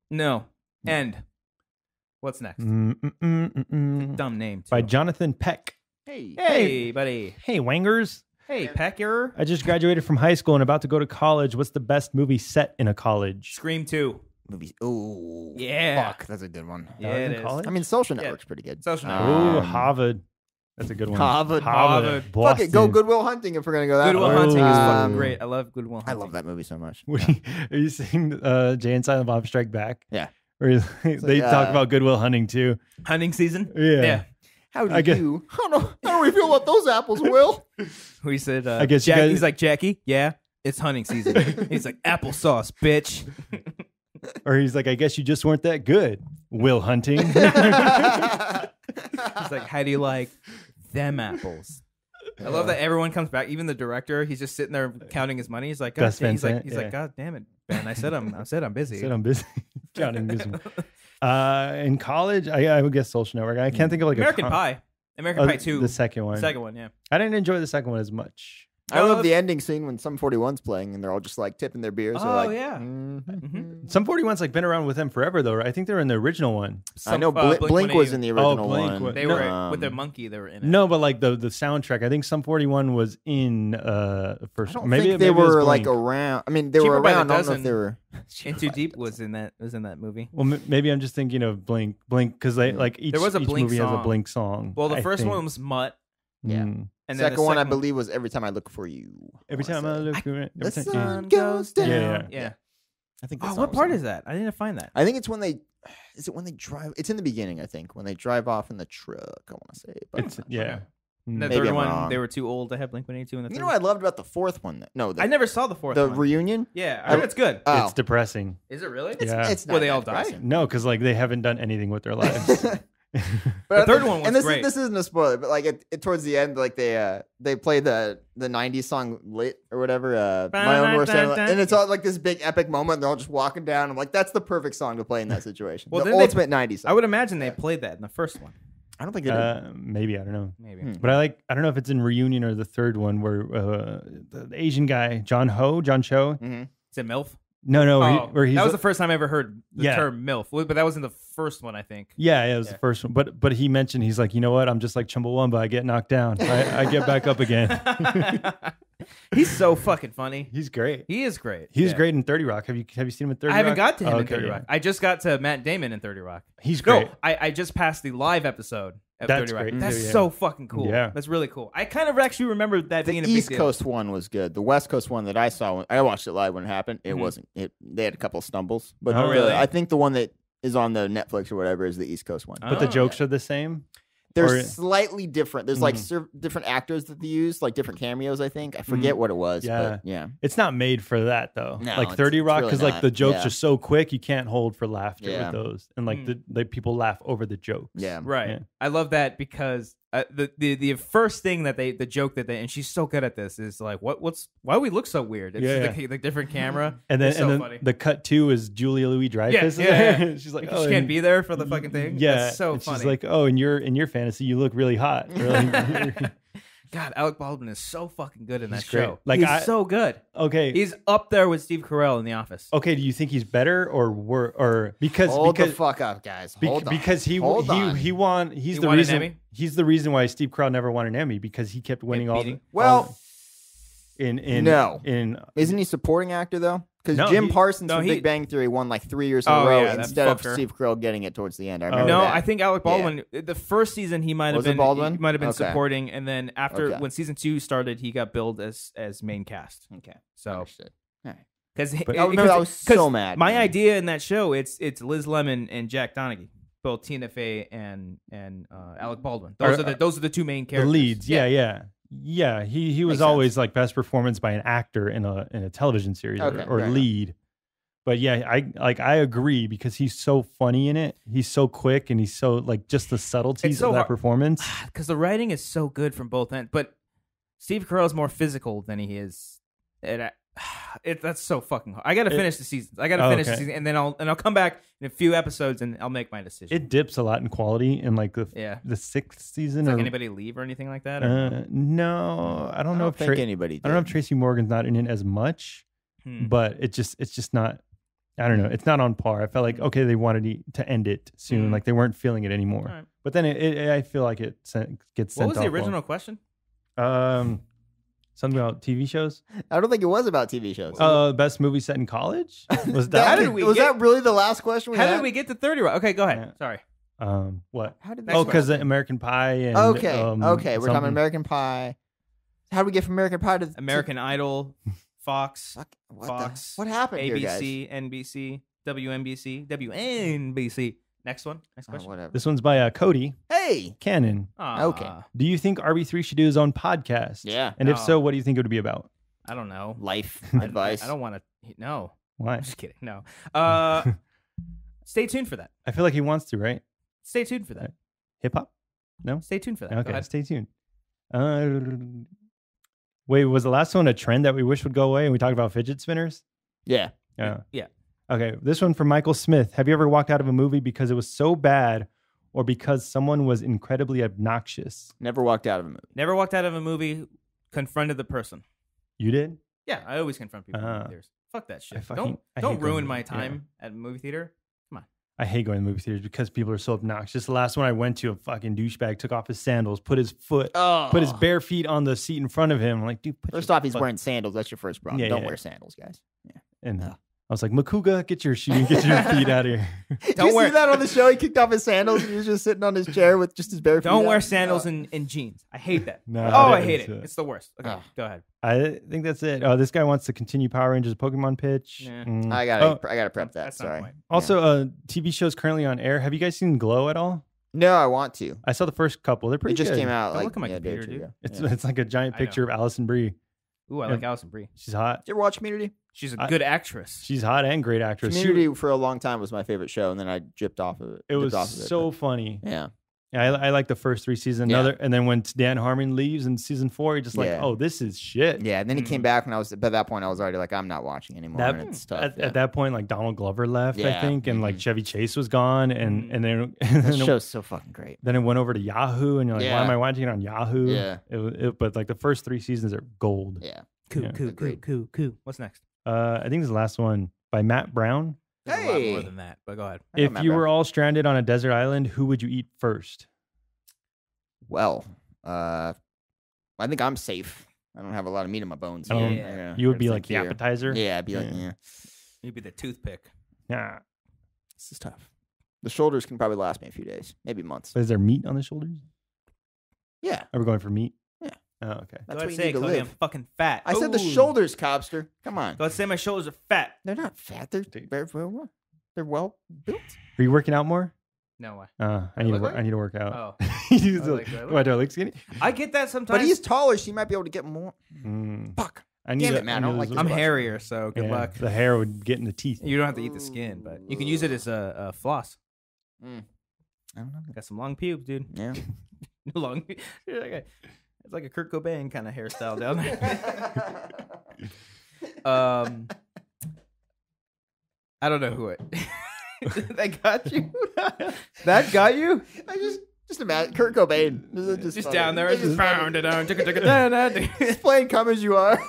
No. End. What's next? Dumb name. Too. By Jonathan Peck. Hey. Hey, buddy. Hey, Wangers. Hey, Pecker. I just graduated from high school and about to go to college. What's the best movie set in a college? Scream 2. Movies. Ooh. Yeah. Fuck. That's a good one. Yeah, in it is. college? I mean, Social Yeah. Network's pretty good. Social Oh, Network. Harvard. That's a good one. Harvard. Harvard. Fuck Boston. it. Go Goodwill Hunting if we're going to go that Goodwill far. Hunting is fucking Um, great. I love Goodwill I Hunting. love that movie so much. Are you seeing Jay and Silent Bob Strike Back? Yeah. Where they like, talk about Goodwill Hunting too. Hunting season? Yeah. How do I guess- you? How do we feel about those apples, Will? We said, I guess you guys- he's like, Jackie, yeah, it's hunting season. He's like, applesauce, bitch. Or he's like, I guess you just weren't that good, Will Hunting. He's like, how do you like them apples? I love that everyone comes back. Even the director, he's just sitting there counting his money. He's like, God, Gus Van he's like, Sant, he's yeah. like, God damn it, Ben. I said I'm busy. Said I'm busy. Counting busy. In college, I would guess Social Network. I can't think of like American a Pie. American Pie 2. The second one. Second one, yeah. I didn't enjoy the second one as much. I love the ending scene when some 41's playing and they're all just like tipping their beers. They're Oh, like, yeah. mhm. Some 41's like been around with them forever though, right? I think they were in the original one. I know Blink Blink was in the original Blink one. was- They No, were with their monkey. They were in it. No, but like the soundtrack. I think some 41 was in the first. I don't maybe think they maybe it was were like Blink. around. I mean, they Cheaper were by the around. I don't know if Dozen. they were. In Too Deep was in that movie. Well, maybe I'm just thinking of Blink because they like each, There was a each Blink movie has a song. Blink song. Well, the I first think. one was Mutt, Yeah. Mm. and then Second the one, I second believe, was Every Time I Look for You. Every time I look through it, The every time- sun goes down. Yeah. Yeah. I think. Oh, that what song part was is that? I didn't find that. I think it's when they. Is it when they drive? It's in the beginning, I think, when they drive off in the truck. I want to say, but It's yeah. The Maybe third I'm one, wrong. they were too old to have Blink-182 in the third. You know what I loved about the fourth one? No, I never saw the fourth the one. reunion. Yeah, I heard it's good. Oh. It's depressing. Is it really? Yeah. It's not Well, they that all die? depressing. No, because like they haven't done anything with their lives. But The third one was and this great. This isn't a spoiler, but like it towards the end, like they play the '90s song "Lit" or whatever, my own worst enemy, and it's all like this big epic moment. And they're all just walking down. I'm like, that's the perfect song to play in that situation. Well, the then they- ultimate '90s song. I would imagine they played that in the first one. I don't think they did. Maybe, I don't know. Maybe. But I don't know if it's in Reunion or the third one where the Asian guy, John Cho. Mm-hmm. Is it MILF? No, where he's that was the first time I ever heard the Yeah. term MILF. But that was in the first one, I think. yeah, it was Yeah. the first one. But he mentioned, he's like, you know what? I'm just like Chumbawamba. I get knocked down. I get back up again. He's so fucking funny. He's great. He is great. He was Yeah. great in 30 Rock. Have you seen him in 30 Rock? I haven't got to him Oh, in okay, 30 yeah. Rock. I just got to Matt Damon in 30 Rock. He's great. No, I just passed the live episode of That's 30 Rock. great That's too, yeah. so fucking cool. Yeah. That's really cool. I kind of actually remember that The being a big East deal. Coast one was good. The West Coast one that I saw, I watched it live when it happened. It Mhm. wasn't. They had a couple of stumbles, but Oh, really? I think the one that is on the Netflix or whatever is the East Coast one. But the Oh. jokes are the same. They're Or- slightly different. There's like different actors that they use, like different cameos. I think I forget what it was. Yeah. but yeah. It's not made for that though. No, like it's- 30 it's Rock, really because like not. the jokes Yeah. are so quick, you can't hold for laughter Yeah. with those, and like Mm. the people laugh over the jokes. Yeah. Right. Yeah. I love that because the first thing that the joke that they, and she's so good at this, is like, why do we look so weird? It's Yeah, the different camera. And then It's so and funny. then the cut two is Julia Louis Dreyfus. Yeah. She's like, Like, she can't be there for the fucking thing. Yeah, That's so and funny. she's like, oh, in your fantasy, you look really hot. Really. God, Alec Baldwin is so fucking good in that He's great. show. Like, he's I- so good. okay, He's up there with Steve Carell in The Office. okay. Do you think he's better or because Hold because the fuck up, guys. Be- Hold on. because he's Hold the on. He won an Emmy? he's the reason why Steve Carell never won an Emmy, because he kept winning all the, beating. Well, in no. in Isn't he supporting actor though? Because No, Jim he- Parsons no, from he- Big Bang Theory won like 3 years in Oh, a row yeah, that instead of fucker. Steve Carell getting it towards the end. I remember No, that. I think Alec Baldwin. The first season he might have Was it been Baldwin? He might have been Okay. supporting, and then after Okay. when season 2 started, he got billed as main cast. Okay. So Understood. All right. because But- I remember I was so mad. My man. idea in that show, it's Liz Lemon and Jack Donaghy, both Tina Fey and Alec Baldwin. Those are the two main the characters. leads. Yeah. He was Makes always like best performance by an actor in a television series Okay, or fair enough. lead. But yeah, I agree, because he's so funny in it. He's so quick, and he's so like just the subtleties It's so of that hard- performance. Because the writing is so good from both ends. But Steve Carell is more physical than he is. That's so fucking hard. I got to finish the season. I got to finish the Okay. season, and then I'll come back in a few episodes and I'll make my decision. It dips a lot in quality in like Yeah. the 6th season. Like or, anybody leave or anything like that? Or no, I don't know I if don't think anybody. I don't know if did. Tracy Morgan's not in it as much, Hmm. but it's just not. I don't know. It's not on par. I felt like, okay, they wanted to end it soon. Mm. Like they weren't feeling it anymore. All right. But then I feel like it gets What sent was the off well. original question? Something about TV shows. I don't think it was about TV shows. Best movie set in college was How that? did we was get- that really the last question? How had? did we get to 30? Okay, go ahead. Yeah. Sorry. What? How did Next Oh, question. because American Pie and Okay. Okay. We're talking something. American Pie. How do we get from American Pie to American Idol, Fox, Fuck, what Fox, what happened here, guys? ABC, NBC, WNBC, WNBC. Next one. Next Oh, question. whatever. This one's by Cody Hey. Cannon. Aw, Okay. Do you think RB3 should do his own podcast? Yeah. And if No. so, what do you think it would be about? I don't know. Life I- advice. I don't want to. No. Why? I'm just kidding. No. Stay tuned for that. I feel like he wants to, right? Stay tuned for that. Hip hop? No? Stay tuned for that. Go Okay, ahead. stay tuned. Wait, was the last one a trend that we wish would go away? And we talked about fidget spinners? Yeah. Yeah. Yeah. Okay, this one from Michael Smith. Have you ever walked out of a movie because it was so bad or because someone was incredibly obnoxious? Never walked out of a movie. Never walked out of a movie, confronted the person. You did? Yeah, I always confront people in movie Uh, theaters. Fuck that shit. I Don't hate don't going ruin to- my yeah. time at a movie theater. I hate going to movie theaters because people are so obnoxious. The last one I went to, a fucking douchebag took off his sandals, put his bare feet on the seat in front of him. I'm like, dude, put First your off, he's fuck- wearing sandals. That's your first problem. Yeah, Don't yeah. wear sandals, guys. Yeah. And I was like, Makuga, get your feet out of here. Did Don't you wear- see that on the show? He kicked off his sandals and he was just sitting on his chair with just his bare feet. Don't wear out. sandals and jeans. I hate that. No, Oh, I it's, hate it. uh, It's the worst. Okay, Ugh. go ahead. I think that's it. Oh, this guy wants to continue Power Rangers Pokemon pitch. Yeah. I Oh, gotta prep that. That's not Sorry. the point. also, TV shows currently on air. Have you guys seen Glow at all? No, I want to. I saw the first couple. They're It pretty just good. came out Don't like look at my a day or computer, two dude. ago. It's Yeah. it's like a giant I know. picture of Allison Brie. Ooh, I like Alison Brie. She's hot. Did you ever watch Community? She's a good actress. She's hot and great actress. Community for a long time was my favorite show, and then I dipped off of it. It was dipped off of so funny. but- yeah. Yeah, I like the first 3 seasons. Yeah. And then when Dan Harmon leaves in season 4, you're just like, Yeah. oh, this is shit. Yeah, and then he came back, and by that point, I was already like, I'm not watching anymore. That- and it's tough. At that point, like Donald Glover left, I Yeah. think, and like Chevy Chase was gone, and then that then show's so fucking great. then it went over to Yahoo, and you're like, why Yeah. am I watching it on Yahoo? Yeah. But like the first 3 seasons are gold. Yeah. Cool, Yeah. cool, cool. What's next? I think this is the last one by Matt Brown. There's a lot more Hey! than that, but go ahead. I know If Matt you Brown. were all stranded on a desert island, who would you eat first? Well, I think I'm safe. I don't have a lot of meat in my bones. Um, Yeah. You would be Same like the here. appetizer. Yeah, I'd be like, Yeah. yeah. You'd be the toothpick. Yeah. This is tough. The shoulders can probably last me a few days, maybe months. But is there meat on the shoulders? Yeah, Are we going for meat? Yeah. Oh, okay. that's Go what ahead you say need it, to Cody. I'm live. fucking fat. I said the Ooh. shoulders, Cobster. Come on. Go ahead say my shoulders are fat. They're not fat. They're well built. Are you working out more? No way. I need to look work. like- I need to work out. Oh. He's I like, like that. "Why do I look skinny?" I get that sometimes. But he's taller, so you might be able to get more. Mm. Fuck. I need Damn to- it, man, I I don't need like to this I'm lose- question. hairier, so good Yeah, luck. The hair would get in the teeth. You don't have to eat the skin, but you can use it as a floss. I don't know. Got some long pubes, dude. Yeah. Long. It's like a Kurt Cobain kind of hairstyle down there. I don't know who it. That got you. That got you. I just imagine Kurt Cobain. Just funny. down there, It's just funny. funny. Just playing "Come as You Are."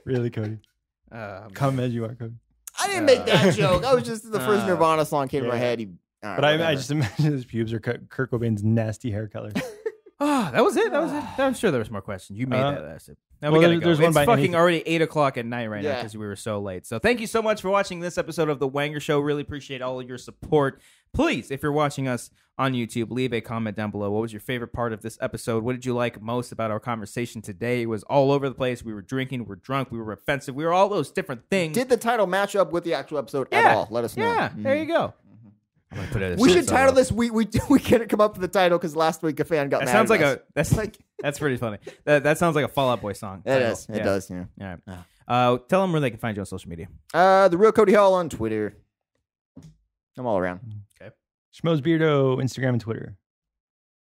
Really, Cody? Come as you are, Cody. I didn't make that joke. I was just the first Nirvana song came to my yeah. head. But I just imagine his pubes are Kurt Cobain's nasty hair color. Oh, that was it. That was it. I'm sure there was more questions. You made that last. Now we well, gotta go. there's one It's by fucking anything. already 8 o'clock at night right now Yeah. because we were so late. So thank you so much for watching this episode of The Wanger Show. Really appreciate all of your support. Please, if you're watching us on YouTube, leave a comment down below. What was your favorite part of this episode? What did you like most about our conversation today? It was all over the place. We were drinking, we were drunk, we were offensive. We were all those different things. Did the title match up with the actual episode at Yeah. all? Let us know. Yeah, Mm. there you go. I'm gonna put it as We should so- title this. We couldn't come up with the title because last week a fan got That mad. sounds at like us. that's like that's pretty funny. That sounds like a Fall Out Boy song. It title. is. It Yeah. does. Yeah. All right. Tell them where they can find you on social media. The real Cody Hall on Twitter. I'm all around. Schmoes Beardo, Instagram and Twitter.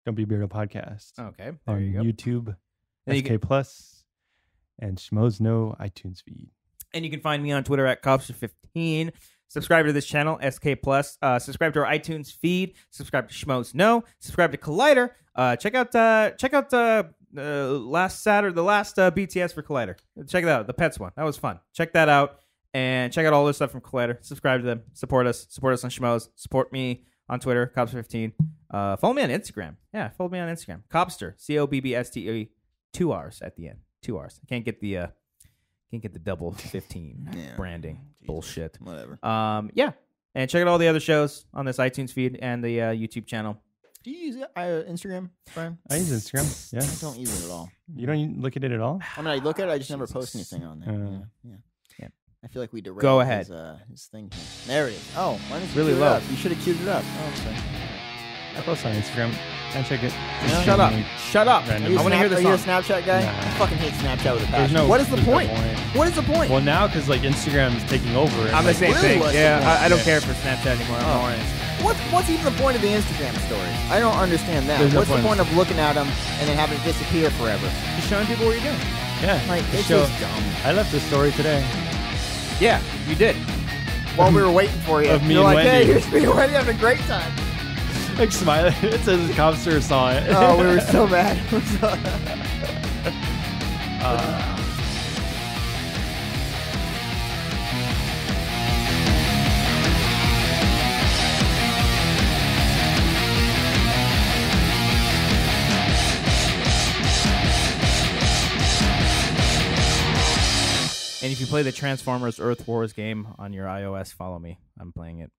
Don't Be Beardo Podcast. Okay, there On you go. YouTube, And you SK can- Plus, and Schmoes No iTunes feed. And you can find me on Twitter at Copster15. Subscribe to this channel, SK Plus. Subscribe to our iTunes feed. Subscribe to Schmoes No. Subscribe to Collider. Check out last Saturday, the last BTS for Collider. Check it out, the Pets one. That was fun. Check that out, and check out all this stuff from Collider. Subscribe to them. Support us. Support us on Schmoes. Support me on Twitter, Copster15. Follow me on Instagram. Yeah, follow me on Instagram. Copster, COBBSTE, 2 R's at the end. 2 R's. I can't get the double 15 Yeah. branding bullshit. Whatever. Yeah, and check out all the other shows on this iTunes feed and the YouTube channel. Do you use Instagram, Brian? I use Instagram. Yeah. I don't use it at all. You don't even look at it at all? I mean, I look at it. I just never post anything on there. Yeah. Yeah. I feel like we derailed Go ahead. his thing here. There it is. Oh, mine is Really queued low. Up. You should have queued it up. Oh, okay. I post on Instagram. And check it. Shut up. Shut up. Random. I want to hear the Are you a song. Snapchat guy? Nah. I fucking hate Snapchat with a There's passion. no. What is the there's no point? What is the point? Well, now because like Instagram is taking over. and, I'm the like, same really thing. what's the Yeah, point? I don't Yeah. care for Snapchat anymore. I'm more on Instagram. What's even the point of the Instagram story? I don't understand that. There's no What's the point. point of looking at them and then having it disappear forever? Just showing people what you're doing. Yeah. Like, the it's show- just dumb. I left this story today. Yeah, you did. While we were waiting for you, Of me you're and like, hey, Wendy. here's me and Wendy having a great time. Like smiling. It says Copster saw it. Oh, we were so mad. And if you play the Transformers Earth Wars game on your iOS, follow me. I'm playing it.